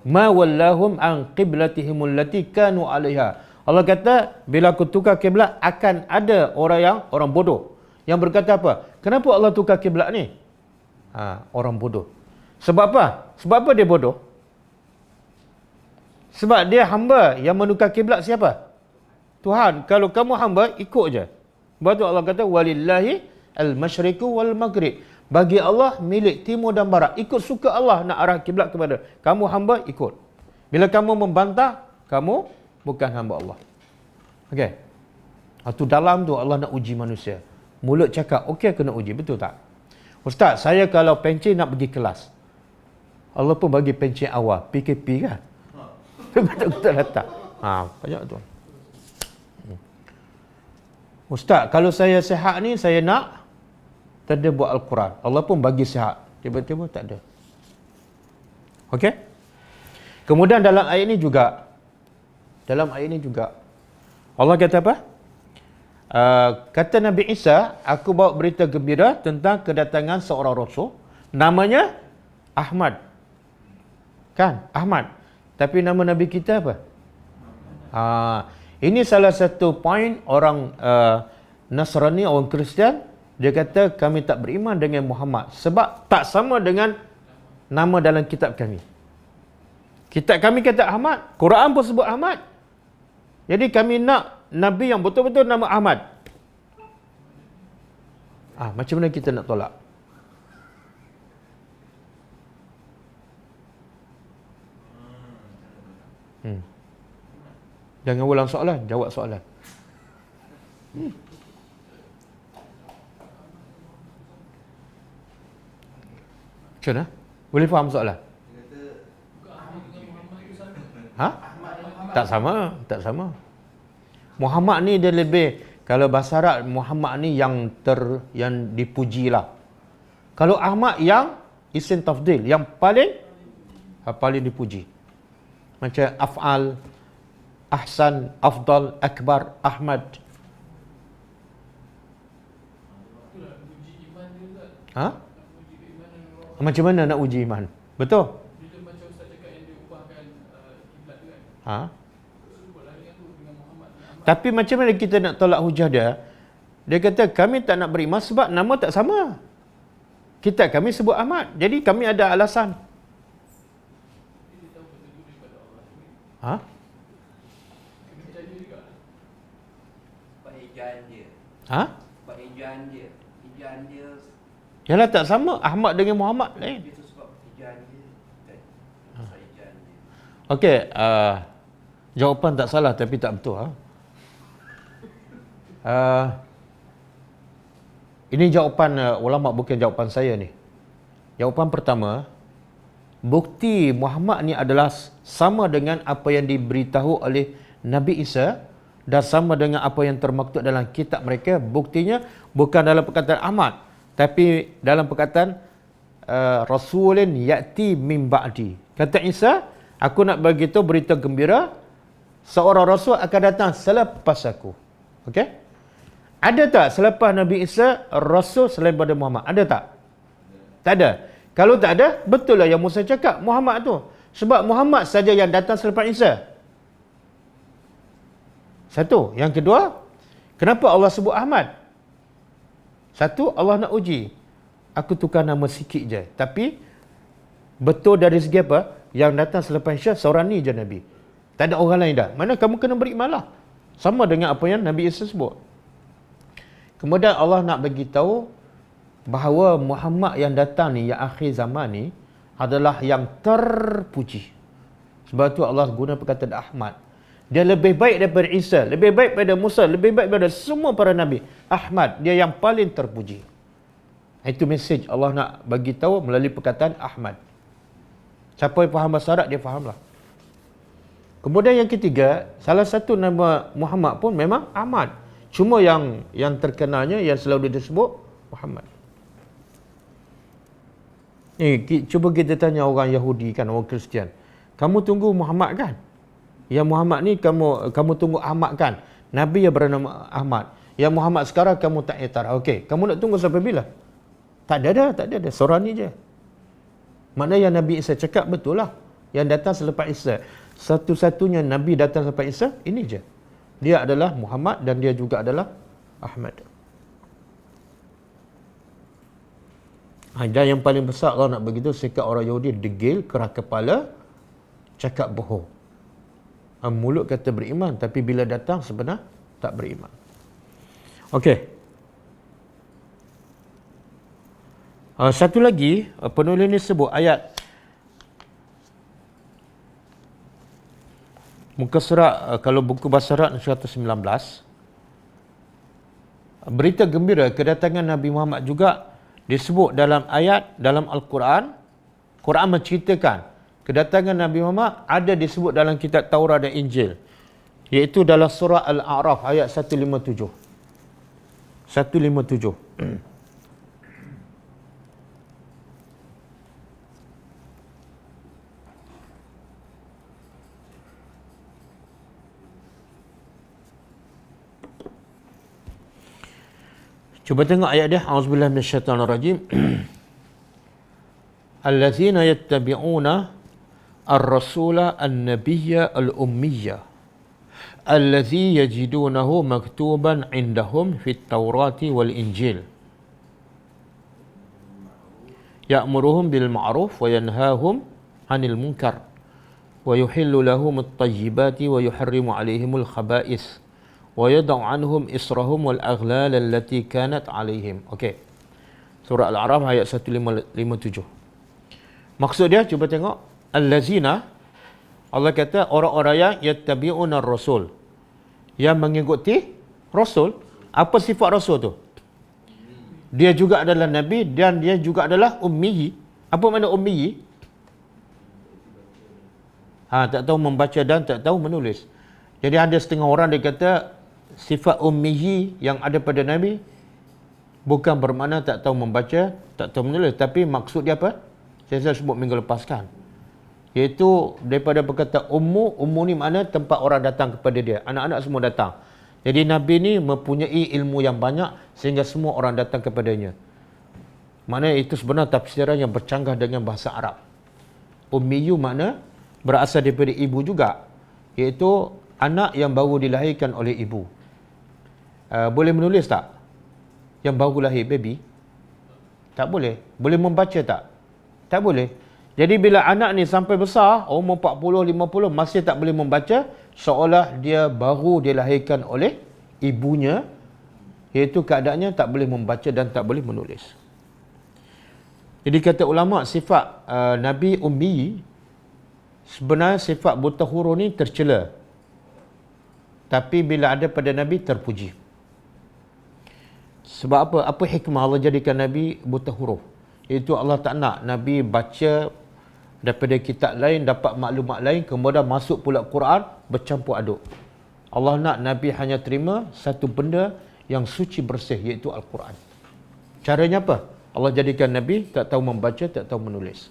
ma wallahum an qiblatihim allati kanu 'alaiha. Allah kata bila aku tukar kiblat akan ada orang bodoh yang berkata apa? Kenapa Allah tukar kiblat ni? Orang bodoh. Sebab apa? Sebab apa dia bodoh? Sebab dia hamba yang menukar kiblat siapa? Tuhan. Kalau kamu hamba, ikut je. Sebab tu Allah kata walillahi al-masyriqu wal maghrib. Bagi Allah milik timur dan barat. Ikut suka Allah nak arah kiblat kepada. Kamu hamba, ikut. Bila kamu membantah, kamu bukan hamba Allah. Okey. Itu dalam tu Allah nak uji manusia. Mulut cakap, okey aku nak uji, betul tak? Ustaz, saya kalau pencen nak pergi kelas. Allah pun bagi pencen awal, PKP, kan? Betul-betul datang. Banyak tu. Ustaz, kalau saya sihat ni, saya nak tadabbur Al-Quran. Allah pun bagi sihat. Tiba-tiba tak ada. Okey? Kemudian dalam ayat ini juga, Allah kata apa? Kata Nabi Isa, aku bawa berita gembira tentang kedatangan seorang rasul. Namanya Ahmad. Kan? Ahmad. Tapi nama Nabi kita apa? Ini salah satu poin orang Nasrani, orang Kristian. Dia kata kami tak beriman dengan Muhammad sebab tak sama dengan nama dalam kitab kami. Kitab kami kata Ahmad, Quran pun sebut Ahmad. Jadi kami nak Nabi yang betul-betul nama Ahmad. Macam mana kita nak tolak? Jangan ulang soalan, jawab soalan. Macam mana? Boleh faham soalan? Tak sama. Muhammad ni dia lebih, kalau bahasa Arab Muhammad ni yang dipuji lah. Kalau Ahmad yang isim tafdil, yang paling dipuji. Macam af'al, ahsan, afdal, akbar, Ahmad. Macam mana nak uji iman? Betul? Bila macam Ustaz cakap yang dia ubahkan kiblat tu kan. Tapi macam mana kita nak tolak hujah dia? Dia kata kami tak nak beriman sebab nama tak sama. Kita kami sebut Ahmad. Jadi kami ada alasan. Yalah tak sama. Ahmad dengan Muhammad lain. Okey, jawapan tak salah tapi tak betul. Ini jawapan ulama, bukan jawapan saya ni. Jawapan pertama, bukti Muhammad ni adalah sama dengan apa yang diberitahu oleh Nabi Isa dan sama dengan apa yang termaktub dalam kitab mereka. Buktinya bukan dalam perkataan Ahmad, tapi dalam perkataan Rasulun ya'ti min ba'di. Kata Isa, aku nak bagi tahu berita gembira, seorang rasul akan datang selepas aku. Okey? Ada tak selepas Nabi Isa rasul selain pada Muhammad? Ada tak? Tak ada. Kalau tak ada, betul lah yang Musa cakap, Muhammad tu. Sebab Muhammad saja yang datang selepas Isa. Satu. Yang kedua, kenapa Allah sebut Ahmad? Satu, Allah nak uji. Aku tukar nama sikit je. Tapi, betul dari segi apa? Yang datang selepas Isa, seorang ni je Nabi. Tak ada orang lain dah. Mana kamu kena beriman lah. Sama dengan apa yang Nabi Isa sebut. Kemudian Allah nak bagi tahu bahawa Muhammad yang datang ni, yang akhir zaman ni, adalah yang terpuji. Sebab tu Allah guna perkataan Ahmad. Dia lebih baik daripada Isa, lebih baik daripada Musa, lebih baik daripada semua para Nabi. Ahmad, dia yang paling terpuji. Itu mesej Allah nak bagi tahu melalui perkataan Ahmad. Siapa yang faham bahasa Arab, dia fahamlah. Kemudian yang ketiga, salah satu nama Muhammad pun memang Ahmad. Cuma yang terkenalnya, yang selalu disebut Muhammad. Cuba kita tanya orang Yahudi kan, orang Kristian. Kamu tunggu Muhammad kan? Yang Muhammad ni kamu tunggu Ahmad kan? Nabi yang bernama Ahmad. Yang Muhammad sekarang kamu tak etar. Okey, kamu nak tunggu sampai bila? Tak ada. Seorang ni je. Maknanya yang Nabi Isa cakap betul lah. Yang datang selepas Isa. Satu-satunya Nabi datang selepas Isa, ini je. Dia adalah Muhammad dan dia juga adalah Ahmad. Dan yang paling besar Allah nak begitu, sikap orang Yahudi degil, keras kepala, cakap bohong. Mulut kata beriman, tapi bila datang sebenar tak beriman. Okey. Satu lagi, penulis ni sebut ayat muka surat, kalau buku bahasa Arab 119, berita gembira kedatangan Nabi Muhammad juga disebut dalam ayat dalam Al-Quran. Quran menceritakan kedatangan Nabi Muhammad ada disebut dalam kitab Taurat dan Injil, iaitu dalam surah Al-A'raf ayat 157. 157. Cuba tengok ayat dia. Auzubillahi minasyaitonirrajim. Allazina yattabi'una ar-rasula an-nabiyya al-ummiyya allazi yajidunahu maktuban indahum fit Taurati wal Injil ya'muruhum bil ma'ruf wa yanhahum 'anil munkar wa yuhillu lahum at-tayyibati wa yuharrimu 'alaihimul khaba'is wa yad'u 'anhum israhum wal aghlal allati kanat 'alaihim. Okey. Surah Al-A'raf ayat 157. Maksud dia cuba tengok, allazina, Allah kata orang-orang yang yattabi'una rasul, yang mengikuti rasul. Apa sifat rasul tu? Dia juga adalah nabi dan dia juga adalah ummi. Apa makna ummi? Tak tahu membaca dan tak tahu menulis. Jadi ada setengah orang dia kata sifat ummi yang ada pada nabi bukan bermakna tak tahu membaca, tak tahu menulis, tapi maksud dia apa? Saya sebut minggu lepas kan. Iaitu daripada perkataan ummu ni makna tempat orang datang kepada dia. Anak-anak semua datang. Jadi Nabi ni mempunyai ilmu yang banyak sehingga semua orang datang kepadanya. Maknanya itu sebenarnya tafsiran yang bercanggah dengan bahasa Arab. Ummiyu makna berasal daripada ibu juga. Iaitu anak yang baru dilahirkan oleh ibu. Boleh menulis tak? Yang baru lahir, baby? Tak boleh. Boleh membaca tak? Tak boleh. Jadi bila anak ni sampai besar, umur 40, 50, masih tak boleh membaca, seolah dia baru dilahirkan oleh ibunya, iaitu keadaannya tak boleh membaca dan tak boleh menulis. Jadi kata ulama, sifat Nabi Ummi, sebenarnya sifat buta huruf ni tercela. Tapi bila ada pada Nabi, terpuji. Sebab apa? Apa hikmah Allah jadikan Nabi buta huruf? Itu Allah tak nak Nabi baca daripada kitab lain, dapat maklumat lain, kemudian masuk pula Quran, bercampur aduk. Allah nak Nabi hanya terima satu benda yang suci bersih, iaitu Al-Quran. Caranya apa? Allah jadikan Nabi tak tahu membaca, tak tahu menulis.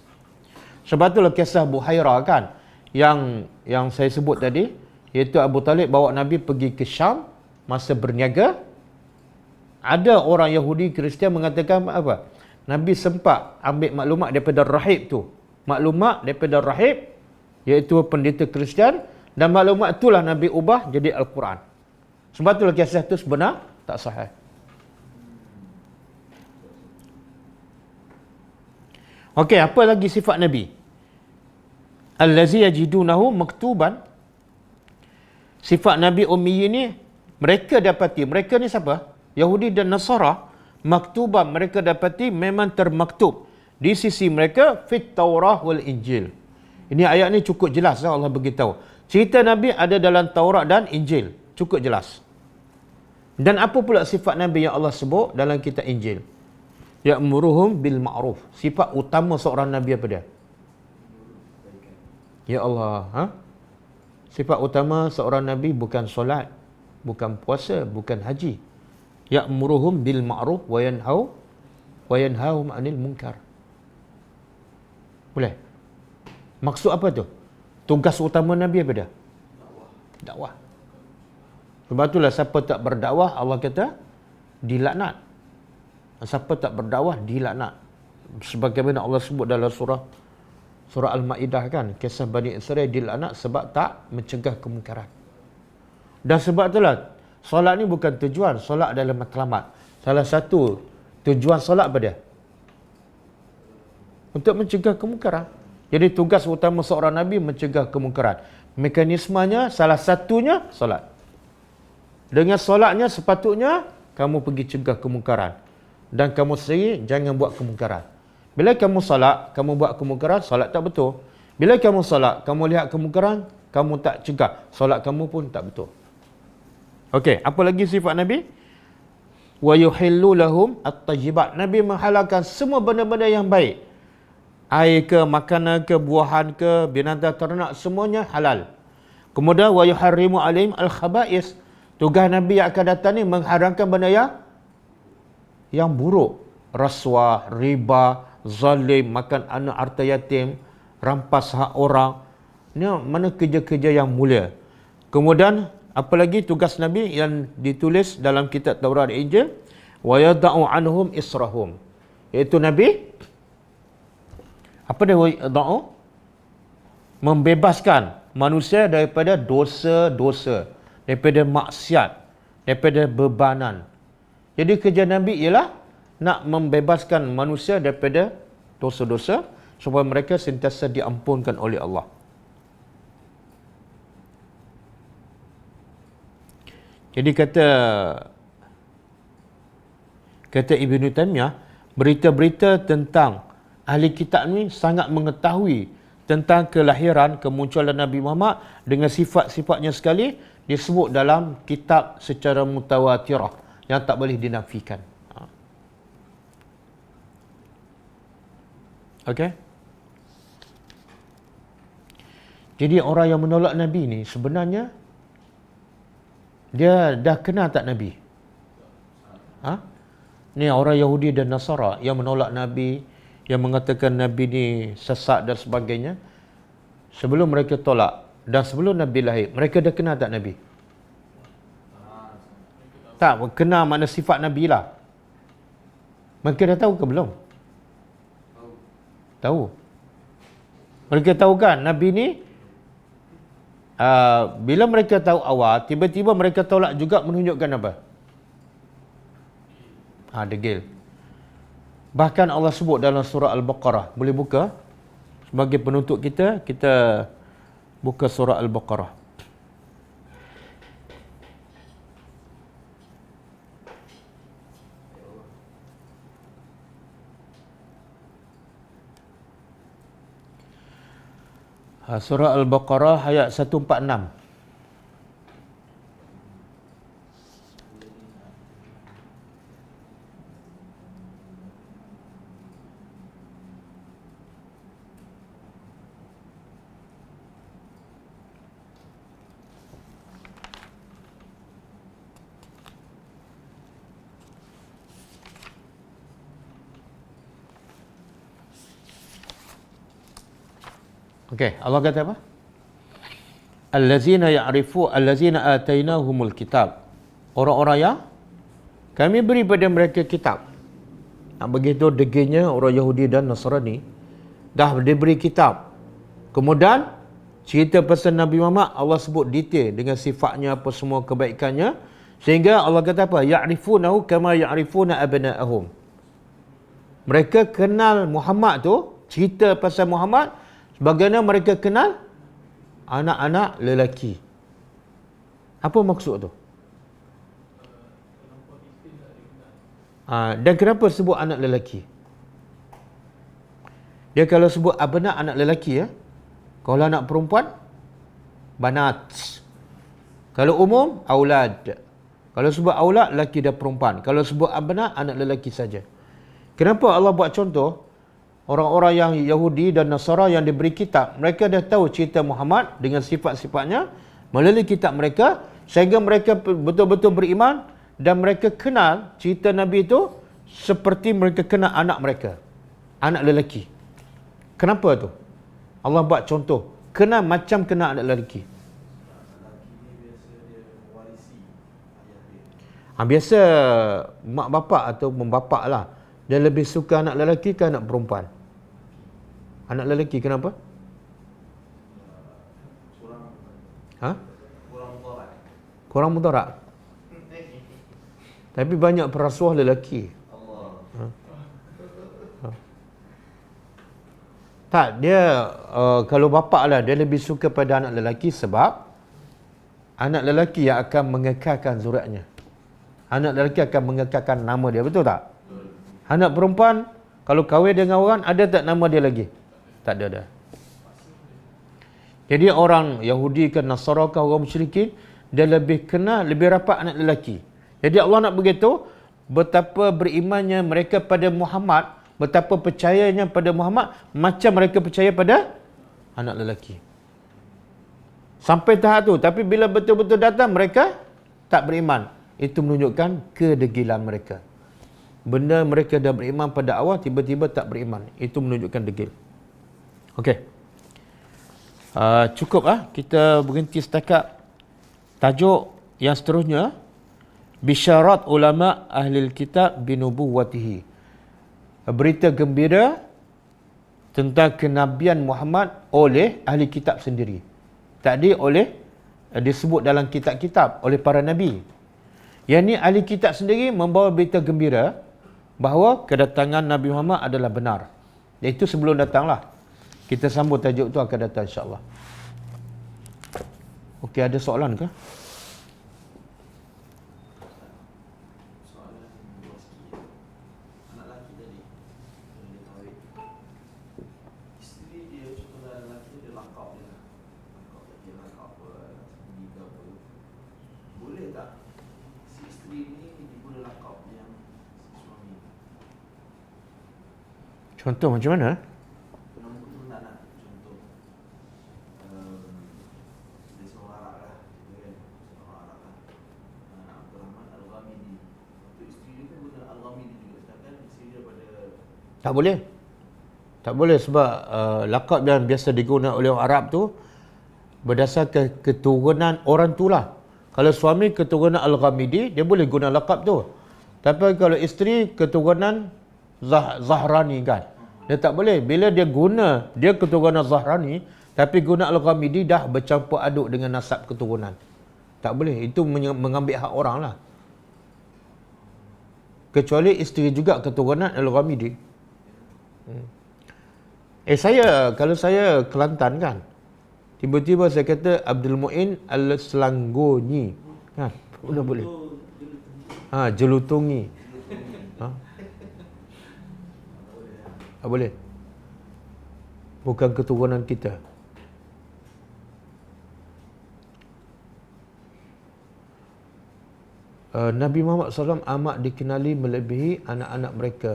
Sebab itulah kisah Buhairah kan, yang saya sebut tadi, iaitu Abu Talib bawa Nabi pergi ke Syam, masa berniaga. Ada orang Yahudi, Kristian mengatakan apa? Nabi sempat ambil maklumat daripada rahib tu. Maklumat daripada rahib, iaitu pendeta Kristian, dan maklumat itulah Nabi ubah jadi Al-Quran. Sebab itulah kisah itu sebenar tak sahih. Okey, apa lagi sifat Nabi? Allazi yajidunahu maktuban. Sifat Nabi Ummi ni mereka dapati, mereka ni siapa? Yahudi dan Nasara. Maktuban mereka dapati memang termaktub di sisi mereka fit Taurah wal Injil. Ini ayat ni cukup jelas Allah beritahu. Cerita Nabi ada dalam Taurat dan Injil. Cukup jelas. Dan apa pula sifat Nabi yang Allah sebut dalam kitab Injil? Ya'muruhum bil ma'ruf. Sifat utama seorang Nabi apa dia? Ya Allah. Sifat utama seorang Nabi bukan solat, bukan puasa, bukan haji. Ya'muruhum bil ma'ruf wa yanhahum 'anil munkar. Boleh? Maksud apa tu? Tugas utama Nabi apa dia? Dakwah. Sebab itulah siapa tak berdakwah, Allah kata dilaknat. Siapa tak berdakwah, dilaknat. Sebagaimana Allah sebut dalam surah Al-Ma'idah kan, kisah Bani Israel dilaknat sebab tak mencegah kemungkaran. Dan sebab itulah solat ni bukan tujuan, solat adalah matlamat. Salah satu tujuan solat apa dia? Untuk mencegah kemungkaran. Jadi tugas utama seorang Nabi mencegah kemungkaran. Mekanismenya salah satunya solat. Dengan solatnya sepatutnya kamu pergi cegah kemungkaran. Dan kamu sendiri jangan buat kemungkaran. Bila kamu solat, kamu buat kemungkaran, solat tak betul. Bila kamu solat, kamu lihat kemungkaran, kamu tak cegah, solat kamu pun tak betul. Okey, apa lagi sifat Nabi? Wa yuhillu lahum at-tayyibat. Nabi menghalalkan semua benda-benda yang baik. Air ke, makanan ke, buahan ke, binatang ternak, semuanya halal. Kemudian wa yuharrimu alaihim al-khaba'is. Tugas Nabi yang akan datang ni mengharamkan benda yang yang buruk. Rasuah, riba, zalim, makan anak harta yatim, rampas hak orang. Ini mana kerja-kerja yang mulia. Kemudian apa lagi tugas Nabi yang ditulis dalam kitab Taurat dan Injil? Wa yada'u anhum israhum. Iaitu Nabi apa dia yada'u? Membebaskan manusia daripada dosa-dosa, daripada maksiat, daripada bebanan. Jadi kerja Nabi ialah nak membebaskan manusia daripada dosa-dosa supaya mereka sentiasa diampunkan oleh Allah. Jadi kata Ibn Taymiyah, berita-berita tentang ahli kitab ni sangat mengetahui tentang kelahiran, kemunculan Nabi Muhammad dengan sifat-sifatnya sekali disebut dalam kitab secara mutawatirah yang tak boleh dinafikan. Okey? Jadi orang yang menolak Nabi ni sebenarnya dia dah kenal tak Nabi? Ni orang Yahudi dan Nasara yang menolak Nabi, yang mengatakan Nabi ni sesat dan sebagainya. Sebelum mereka tolak dan sebelum Nabi lahir, mereka dah kenal tak Nabi? Tak, kenal mana sifat Nabi lah. Mereka dah tahu ke belum? Tahu. Mereka tahu kan Nabi ni bila mereka tahu awal, tiba-tiba mereka tolak juga menunjukkan apa? Degil. Bahkan Allah sebut dalam surah Al-Baqarah. Boleh buka? Sebagai penutup kita buka surah Al-Baqarah. Surah Al-Baqarah ayat 146. Okey, Allah kata apa? Allazina atainahumul kitab. Orang-orang yang kami beri pada mereka kitab. Begitu degilnya orang Yahudi dan Nasrani dah diberi kitab. Kemudian cerita pasal Nabi Muhammad Allah sebut detail dengan sifatnya apa semua kebaikannya, sehingga Allah kata apa? Ya'rifunahu kama ya'rifuna abna'ahum. Mereka kenal Muhammad tu, cerita pasal Muhammad sebagaimana mereka kenal anak-anak lelaki. Apa maksud tu? Dan kenapa sebut anak lelaki? Dia kalau sebut abna anak lelaki, kalau anak perempuan banat. Kalau umum aulad. Kalau sebut aulad lelaki dan perempuan. Kalau sebut abna anak lelaki saja. Kenapa Allah buat contoh? Orang-orang yang Yahudi dan Nasara yang diberi kitab, mereka dah tahu cerita Muhammad dengan sifat-sifatnya melalui kitab mereka, sehingga mereka betul-betul beriman dan mereka kenal cerita Nabi itu seperti mereka kenal anak mereka, anak lelaki. Kenapa tu? Allah buat contoh, kenal macam kenal anak lelaki. Biasa mak bapak atau membapak lah, dia lebih suka anak lelaki ke anak perempuan? Anak lelaki kenapa? Kurang mudarat. Tapi banyak perasuah lelaki. Tak, dia kalau bapak lah, dia lebih suka pada anak lelaki sebab anak lelaki yang akan mengekalkan zuriatnya. Anak lelaki akan mengekalkan nama dia, betul tak? Anak perempuan, kalau kahwin dengan orang, ada tak nama dia lagi? Tak ada dah. Jadi orang Yahudi ke Nasara ke orang musyrikin, dia lebih kenal, lebih rapat anak lelaki. Jadi Allah nak begitu, betapa berimannya mereka pada Muhammad, betapa percayanya pada Muhammad, macam mereka percaya pada anak lelaki. Sampai tahap tu. Tapi bila betul-betul datang, mereka tak beriman. Itu menunjukkan kedegilan mereka. benda mereka dah beriman pada awal, tiba-tiba tak beriman. Itu menunjukkan degil. Okey. Cukup kita berhenti setakat tajuk yang seterusnya, bisyarat ulama ahli kitab binubuwwatihi. Berita gembira tentang kenabian Muhammad oleh ahli kitab sendiri. Tadi disebut dalam kitab-kitab oleh para nabi. Yang ni ahli kitab sendiri membawa berita gembira bahawa kedatangan Nabi Muhammad adalah benar. Iaitu sebelum datanglah. Kita sambung tajuk tu akan datang insya-Allah. Okey, ada soalan ke? Soalan luas sikit. Anak lelaki tadi dia kahwin, isteri dia contohnya lelaki dia lakap dia lah. Lakap ni ke apa. Boleh tak si isteri ni diberi lakap yang si suami? Contoh macam mana? Penurunan lah. Contoh dia seorang Arab lah, kan? Seorang Arab lah, Abdul Rahman Al-Ghamidi. Untuk isteri dia kan guna Al-Ghamidi juga, sedangkan isteri dia pada Tak boleh. Tak boleh sebab lakab yang biasa digunakan oleh orang Arab tu berdasarkan keturunan orang tu lah. Kalau suami keturunan Al-Ghamidi, dia boleh guna lakab tu. Tapi kalau isteri keturunan Zahrani kan, dia tak boleh. Bila dia guna, dia keturunan Zahrani, tapi guna Al-Ghamidi dah bercampur aduk dengan nasab keturunan. Tak boleh. Itu mengambil hak orang lah. Kecuali isteri juga keturunan Al-Ghamidi. Kalau saya Kelantan kan, tiba-tiba saya kata Abdul Mu'in Al-Selanggonyi kan, sudah boleh. Jelutungi. Tak boleh. Bukan keturunan kita. Nabi Muhammad SAW amat dikenali melebihi anak-anak mereka.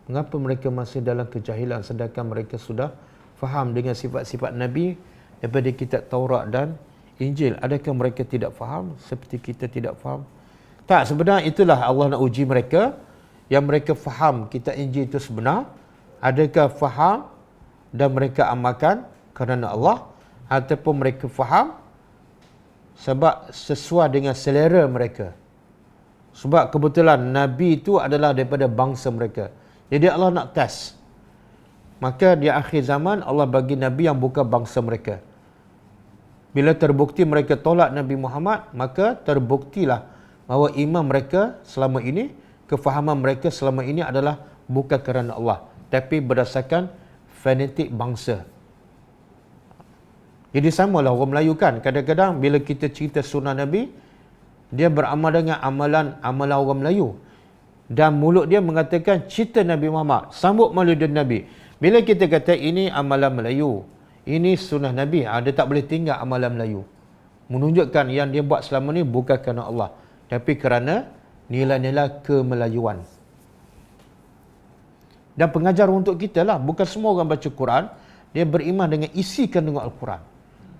Mengapa mereka masih dalam kejahilan sedangkan mereka sudah faham dengan sifat-sifat Nabi daripada kitab Taurat dan Injil? Adakah mereka tidak faham seperti kita tidak faham? Tak, sebenarnya itulah Allah nak uji mereka. Yang mereka faham kitab Injil itu sebenar. Adakah faham dan mereka amalkan kerana Allah, ataupun mereka faham sebab sesuai dengan selera mereka. Sebab kebetulan Nabi itu adalah daripada bangsa mereka. Jadi Allah nak test. Maka di akhir zaman Allah bagi Nabi yang bukan bangsa mereka. Bila terbukti mereka tolak Nabi Muhammad, maka terbuktilah bahawa iman mereka selama ini, kefahaman mereka selama ini adalah bukan kerana Allah, tapi berdasarkan fanatik bangsa. Jadi samalah orang Melayu kan. Kadang-kadang bila kita cerita sunnah Nabi, dia beramal dengan amalan orang Melayu. Dan mulut dia mengatakan cerita Nabi Muhammad, sambut maulid Nabi. Bila kita kata ini amalan Melayu, ini sunnah Nabi, dia tak boleh tinggal amalan Melayu. Menunjukkan yang dia buat selama ni bukan kerana Allah, tapi kerana nilai-nilai kemelayuan. Dan pengajar untuk kita lah. Bukan semua orang baca Quran dia beriman dengan isi kandungan Al-Quran.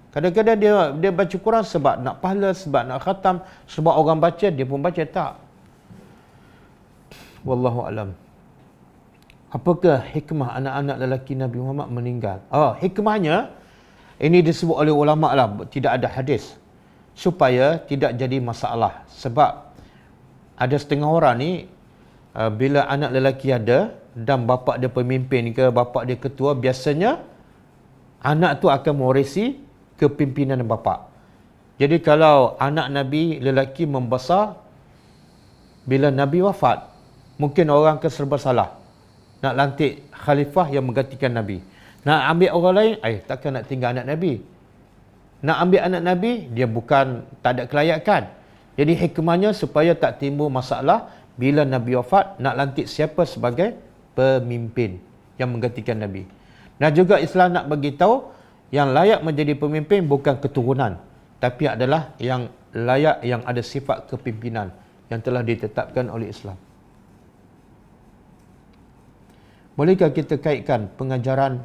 Kadang-kadang dia baca Quran sebab nak pahala, sebab nak khatam, sebab orang baca, dia pun baca. Tak. Wallahu alam. Apakah hikmah anak-anak lelaki Nabi Muhammad meninggal? Hikmahnya ini disebut oleh ulama lah, tidak ada hadis, supaya tidak jadi masalah. Sebab ada setengah orang ni bila anak lelaki ada dan bapa dia pemimpin ke, bapa dia ketua, biasanya anak tu akan mewarisi kepimpinan bapa. Jadi kalau anak Nabi lelaki membesar, bila Nabi wafat, mungkin orang akan serba salah nak lantik khalifah yang menggantikan Nabi. Nak ambil orang lain, takkan nak tinggal anak Nabi. Nak ambil anak Nabi, dia bukan tak ada kelayakan. Jadi hikmahnya supaya tak timbul masalah bila Nabi wafat, nak lantik siapa sebagai pemimpin yang menggantikan Nabi. Dan juga Islam nak bagi tahu yang layak menjadi pemimpin bukan keturunan, tapi adalah yang layak, yang ada sifat kepimpinan yang telah ditetapkan oleh Islam. Bolehkah kita kaitkan pengajaran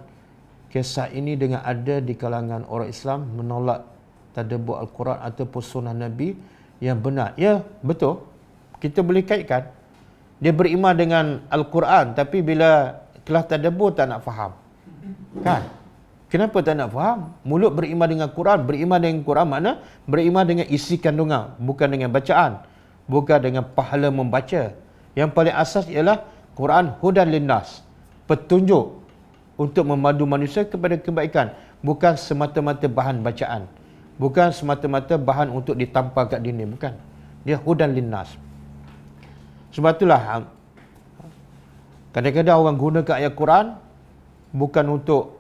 kisah ini dengan ada di kalangan orang Islam menolak tadabbur Al-Quran ataupun sunnah Nabi yang benar? Ya, betul. Kita boleh kaitkan. Dia beriman dengan Al-Quran, tapi bila kelas tadabbur tak nak faham. Kan? Kenapa tak nak faham? Mulut beriman dengan Quran. Beriman dengan Quran makna beriman dengan isi kandungan, bukan dengan bacaan, bukan dengan pahala membaca. Yang paling asas ialah Quran hudan linnas, petunjuk untuk memadu manusia kepada kebaikan, bukan semata-mata bahan bacaan, bukan semata-mata bahan untuk ditampar kat dinding, bukan. Dia hudan linnas. Sebab itulah kadang-kadang orang gunakan ayat Quran bukan untuk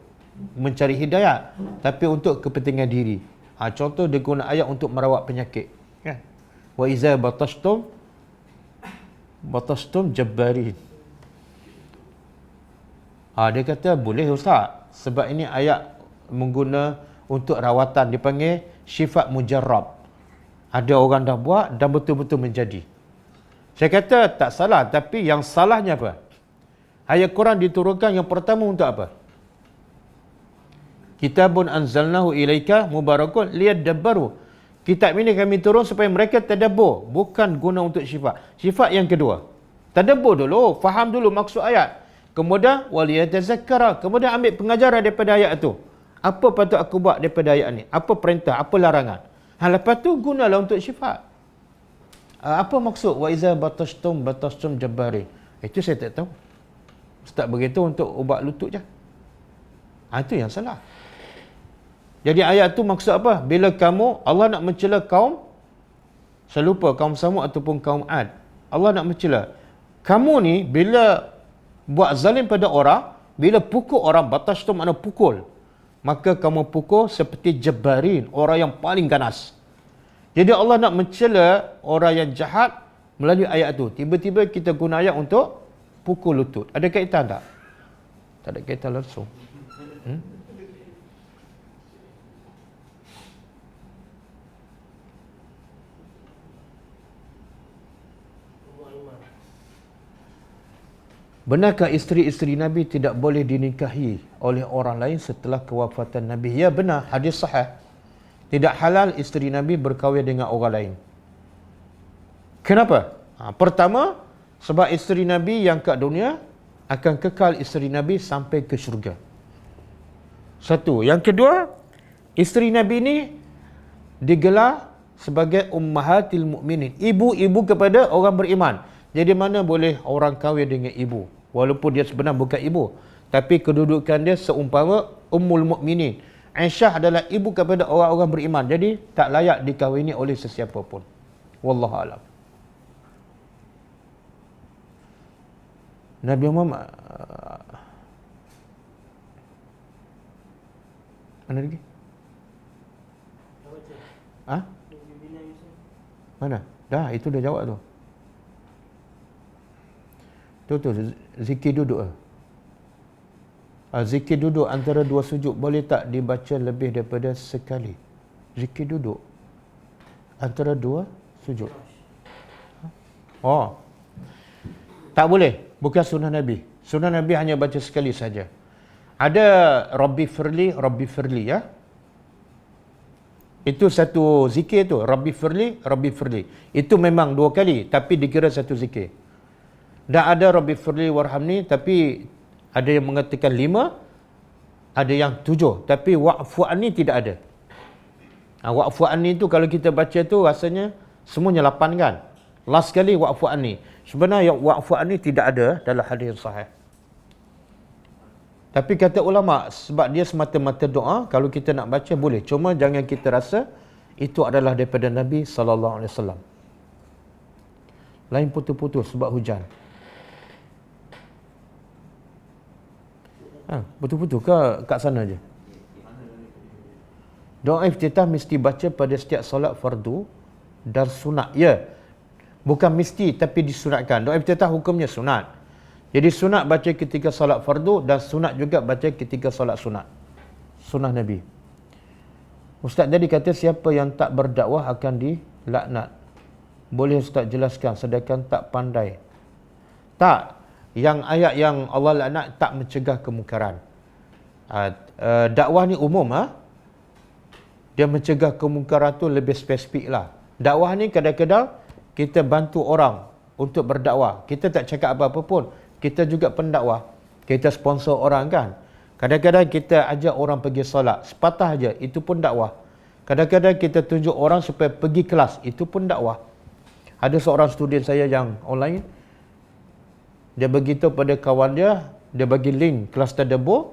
mencari hidayah, tapi untuk kepentingan diri. Contoh dia guna ayat untuk merawat penyakit, kan? Wa iza batastum jabbarin. Dia kata boleh ustaz, sebab ini ayat mengguna untuk rawatan, dipanggil sifat mujarrab. Ada orang dah buat dan betul-betul menjadi. Saya kata tak salah, tapi yang salahnya apa? Ayat Quran diturunkan yang pertama untuk apa? Kitabun anzalnahu ilaika mubarakun liyadabbaru. Kitab ini kami turun supaya mereka tadabbur, bukan guna untuk sifat. Sifat yang kedua. Tadabbur dulu, faham dulu maksud ayat. Kemudian waliyatazakkara, kemudian ambil pengajaran daripada ayat itu. Apa patut aku buat daripada ayat ni? Apa perintah, apa larangan? Lepas tu gunalah untuk sifat. Apa maksud wa iza batastum jabbarin? Itu saya tak tahu. Ustaz begitu untuk ubat lutut je. Itu yang salah. Jadi ayat tu maksud apa? Bila kamu, Allah nak mencela kaum, saya lupa kaum Samud ataupun kaum Ad. Allah nak mencela. Kamu ni bila buat zalim pada orang, bila pukul orang, batas tu makna pukul, maka kamu pukul seperti jabbarin, orang yang paling ganas. Jadi Allah nak mencela orang yang jahat melalui ayat tu. Tiba-tiba kita guna ayat untuk pukul lutut. Ada kaitan tak? Tak ada kaitan langsung. Benarkah isteri-isteri Nabi tidak boleh dinikahi oleh orang lain setelah kewafatan Nabi? Ya benar, hadis sahih. Tidak halal isteri Nabi berkahwin dengan orang lain. Kenapa? Pertama, sebab isteri Nabi yang kat dunia akan kekal isteri Nabi sampai ke syurga. Satu. Yang kedua, isteri Nabi ini digelar sebagai ummahatil mukminin, ibu-ibu kepada orang beriman. Jadi mana boleh orang kahwin dengan ibu? Walaupun dia sebenarnya bukan ibu, tapi kedudukan dia seumpama ummul mukminin. Aisyah adalah ibu kepada orang-orang beriman. Jadi tak layak dikahwini oleh sesiapa pun. Wallahu a'lam. Nabi Muhammad mana lagi? Mana? Dah, itu dah jawab tu. Tu zikir duduk. Zikir duduk antara dua sujud boleh tak dibaca lebih daripada sekali? Zikir duduk antara dua sujud. Tak boleh. Bukan sunnah Nabi. Sunnah Nabi hanya baca sekali saja. Ada Rabbi Firli ya. Itu satu zikir tu. Rabbi Firli. Itu memang dua kali, tapi dikira satu zikir. Dan ada Rabbi Firli warhamni, tapi ada yang mengatakan 5, ada yang 7, tapi wa'fu anni tidak ada. Wa'fu anni tu kalau kita baca tu rasanya semuanya 8 kan. Last sekali wa'fu anni. Sebenarnya wa'fu anni tidak ada dalam hadis yang sahih. Tapi kata ulama, sebab dia semata-mata doa, kalau kita nak baca boleh. Cuma jangan kita rasa itu adalah daripada Nabi SAW. Lain putus-putus sebab hujan. Betul-betul ke kat sana je? Doa iftitah mesti baca pada setiap solat fardu dan sunat. Ya, bukan mesti tapi disunatkan. Doa iftitah hukumnya sunat. Jadi sunat baca ketika solat fardu dan sunat juga baca ketika solat sunat. Sunnah Nabi. Ustaz tadi kata siapa yang tak berdakwah akan dilaknat. Boleh Ustaz jelaskan sedangkan tak pandai? Tak. Yang ayat yang Allah laknat tak mencegah kemungkaran. Dakwah ni umum. Dia mencegah kemungkaran tu lebih spesifik lah. Dakwah ni kadang-kadang kita bantu orang untuk berdakwah. Kita tak cakap apa-apa pun. Kita juga pendakwah. Kita sponsor orang kan. Kadang-kadang kita ajak orang pergi solat. Sepatah aja, itu pun dakwah. Kadang-kadang kita tunjuk orang supaya pergi kelas. Itu pun dakwah. Ada seorang student saya yang online. Dia beritahu pada kawan dia bagi link kelas tadabbur.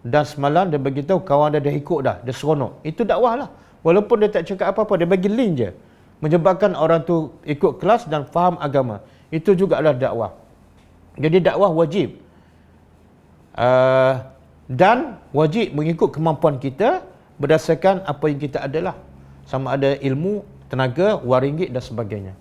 Dan semalam dia beritahu kawan dia dah ikut dah. Dia seronok. Itu dakwah lah. Walaupun dia tak cakap apa-apa, dia bagi link je. Menyebabkan orang tu ikut kelas dan faham agama. Itu juga adalah dakwah. Jadi dakwah wajib. Dan wajib mengikut kemampuan kita berdasarkan apa yang kita adalah. Sama ada ilmu, tenaga, wang ringgit dan sebagainya.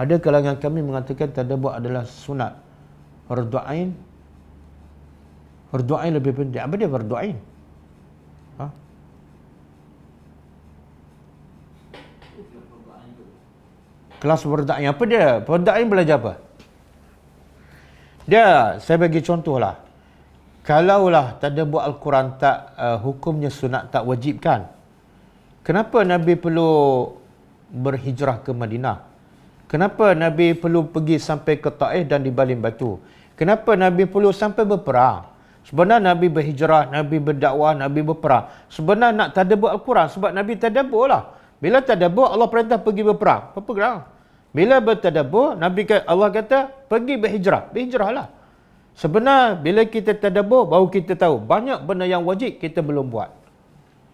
Ada kalangan kami mengatakan tadabbur adalah sunat. Fardu ain. Fardu ain lebih penting. Apa dia fardu ain? Ha? Kelas fardu ain. Apa dia? Fardu ain belajar apa? Dia, saya bagi contoh lah. Kalaulah tadabbur Al-Quran tak hukumnya sunat, tak wajib kan? Kenapa Nabi perlu berhijrah ke Madinah? Kenapa Nabi perlu pergi sampai ke Taif dan dibaling batu? Kenapa Nabi perlu sampai berperang? Sebenarnya Nabi berhijrah, Nabi berdakwah, Nabi berperang. Sebenarnya nak tadabbur Al-Quran sebab Nabi tadabbur lah. Bila tadabbur, Allah perintah pergi berperang. Berperang. Bila bertadabbur, Allah kata pergi berhijrah. Berhijrahlah. Sebenarnya bila kita tadabbur, baru kita tahu banyak benda yang wajib kita belum buat.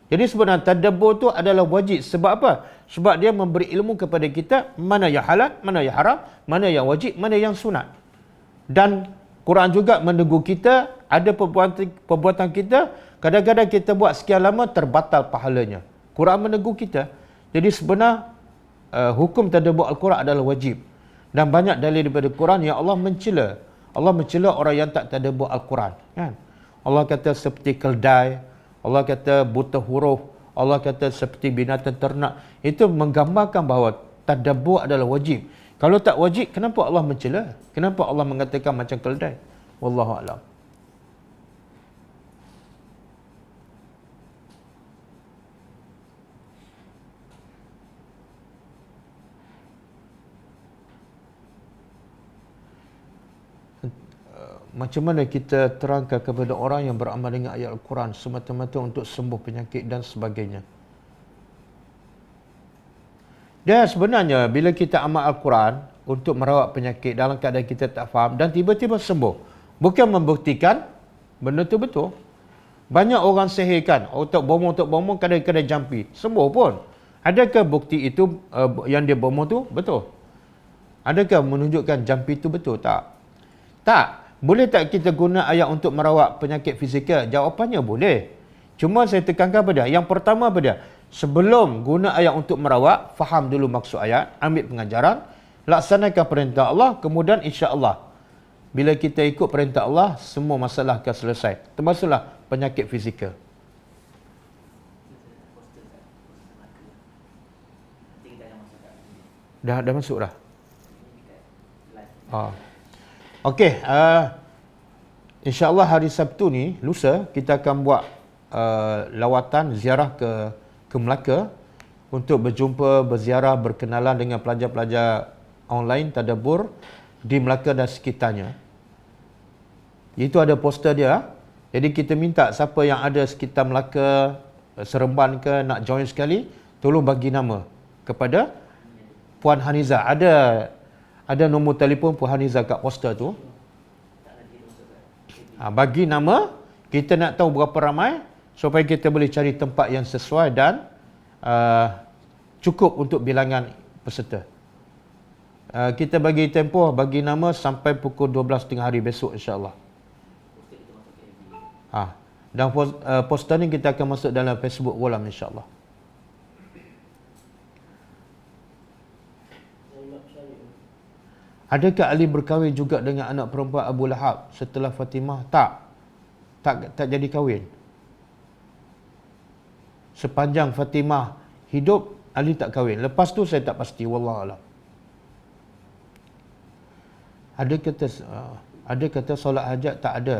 Jadi sebenarnya tadabbur tu adalah wajib. Sebab apa? Sebab dia memberi ilmu kepada kita mana yang halal, mana yang haram, mana yang wajib, mana yang sunat. Dan Quran juga menegur kita, ada perbuatan kita, kadang-kadang kita buat sekian lama terbatal pahalanya. Quran menegur kita. Jadi sebenarnya hukum tadabbur Al-Quran adalah wajib. Dan banyak dalil daripada Quran yang Allah mencela. Allah mencela orang yang tak tadabbur Al-Quran. Kan? Allah kata seperti keldai. Allah kata buta huruf. Allah kata seperti binatang ternak. Itu menggambarkan bahawa tadabbur adalah wajib. Kalau tak wajib, kenapa Allah mencela? Kenapa Allah mengatakan macam keldai? Wallahu a'lam. Macam mana kita terangkan kepada orang yang beramal dengan ayat Al-Quran semata-mata untuk sembuh penyakit dan sebagainya. Dan sebenarnya bila kita amal Al-Quran untuk merawat penyakit dalam keadaan kita tak faham dan tiba-tiba sembuh, bukan membuktikan benda tu betul. Banyak orang sihirkan, otak bomoh kadang-kadang jampi, sembuh pun. Adakah bukti itu yang dia bomoh tu betul? Adakah menunjukkan jampi itu betul? Tak. Tak. Boleh tak kita guna ayat untuk merawat penyakit fizikal? Jawapannya boleh. Cuma saya tekankan pada yang pertama pada sebelum guna ayat untuk merawat, faham dulu maksud ayat, ambil pengajaran, laksanakan perintah Allah, kemudian insya-Allah bila kita ikut perintah Allah, semua masalah akan selesai. Termasuklah penyakit fizikal. Dah masuk dah. Okey, insya-Allah hari Sabtu ni, lusa kita akan buat lawatan ziarah ke Melaka untuk berjumpa, berziarah, berkenalan dengan pelajar-pelajar online tadabbur di Melaka dan sekitarnya. Itu ada poster dia. Jadi kita minta siapa yang ada sekitar Melaka, Seremban ke nak join sekali, tolong bagi nama kepada Puan Haniza. Ada nombor telefon Puan Haniza kat poster tu. Bagi nama, kita nak tahu berapa ramai supaya kita boleh cari tempat yang sesuai dan cukup untuk bilangan peserta. Kita bagi tempoh, bagi nama sampai pukul 12 tengah hari besok insya-Allah. Dan poster ni kita akan masuk dalam Facebook Ghulam insya-Allah. Adakah Ali berkahwin juga dengan anak perempuan Abu Lahab setelah Fatimah? Tak jadi kahwin. Sepanjang Fatimah hidup, Ali tak kahwin. Lepas tu saya tak pasti, wallahu a'lam. Ada kata solat hajat tak ada.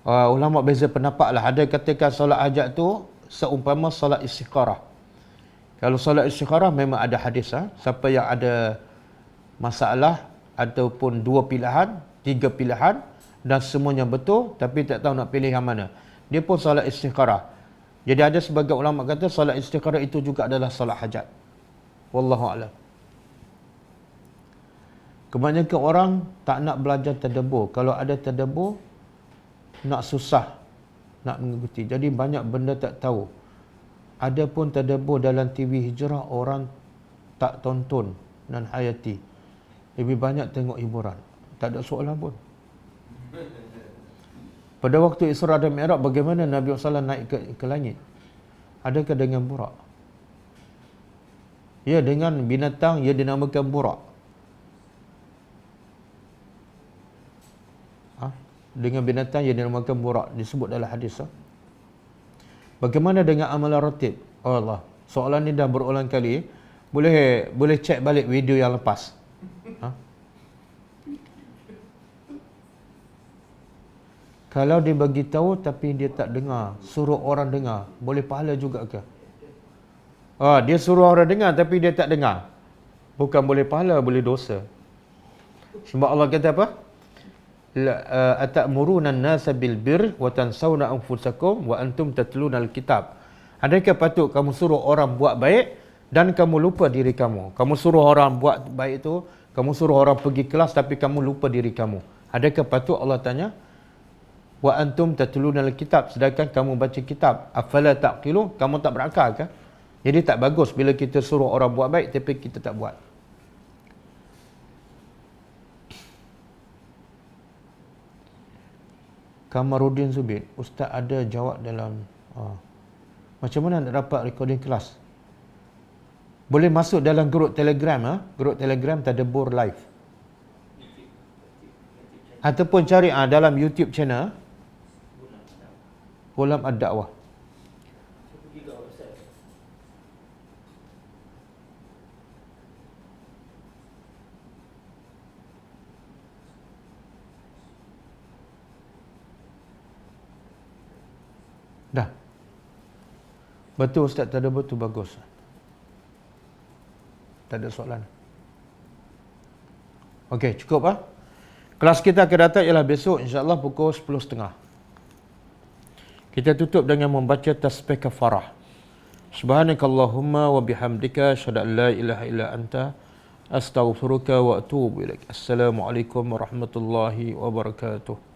Ulama beza pendapat lah. Ada katakan solat hajat tu seumpama solat istikharah. Kalau solat istikharah memang ada hadis. Siapa yang ada masalah ataupun 2 pilihan, 3 pilihan dan semuanya betul tapi tak tahu nak pilih yang mana, dia pun solat istikharah. Jadi ada sebagian ulama kata solat istikharah itu juga adalah solat hajat. Wallahu a'lam. Kebanyakan orang tak nak belajar tadabbur. Kalau ada tadabbur, nak susah nak mengikuti. Jadi banyak benda tak tahu. Ada pun tadabbur dalam TV Hijrah orang tak tonton dan hayati. Lebih banyak tengok hiburan. Tak ada soalan pun. Pada waktu Isra dan Mi'raj, bagaimana Nabi SAW naik ke langit? Adakah dengan burak? Ya, dengan binatang yang dinamakan burak. Dengan binatang yang dinamakan burak, disebut dalam hadis. Bagaimana dengan amalan ratib? Oh Allah, soalan ni dah berulang kali. Boleh cek balik video yang lepas. Kalau dia bagi tahu tapi dia tak dengar, suruh orang dengar, boleh pahala juga ke? Dia suruh orang dengar tapi dia tak dengar. Bukan boleh pahala, boleh dosa. Sebab Allah kata apa? Atamuruna an-nasa bil birr wa tansawna anfusakum wa antum tatluna al-kitab. Adakah patut kamu suruh orang buat baik dan kamu lupa diri kamu? Kamu suruh orang buat baik itu, kamu suruh orang pergi kelas tapi kamu lupa diri kamu. Adakah patut? Allah tanya. Wa antum tatluna al-kitab, sedangkan kamu baca kitab. Afala taqilun, kamu tak berakal ke? Jadi tak bagus bila kita suruh orang buat baik tapi kita tak buat. Kamaruddin Zubin, Ustaz ada jawab dalam macam mana nak dapat recording kelas? Boleh masuk dalam grup Telegram, grup Telegram Tadabbur Live. Ataupun cari dalam YouTube channel Ghulam Ad-Da'wah. Dah. Betul Ustaz, tadabbur tu bagus. Tak ada soalan. Okey, cukup Kelas kita akan datang ialah besok insya-Allah pukul 10.30. Kita tutup dengan membaca tasbih kafarah. Subhanakallahumma wa bihamdika asyhadu an la ilaha illa anta astaghfiruka wa atubu ilaik. Assalamualaikum warahmatullahi wabarakatuh.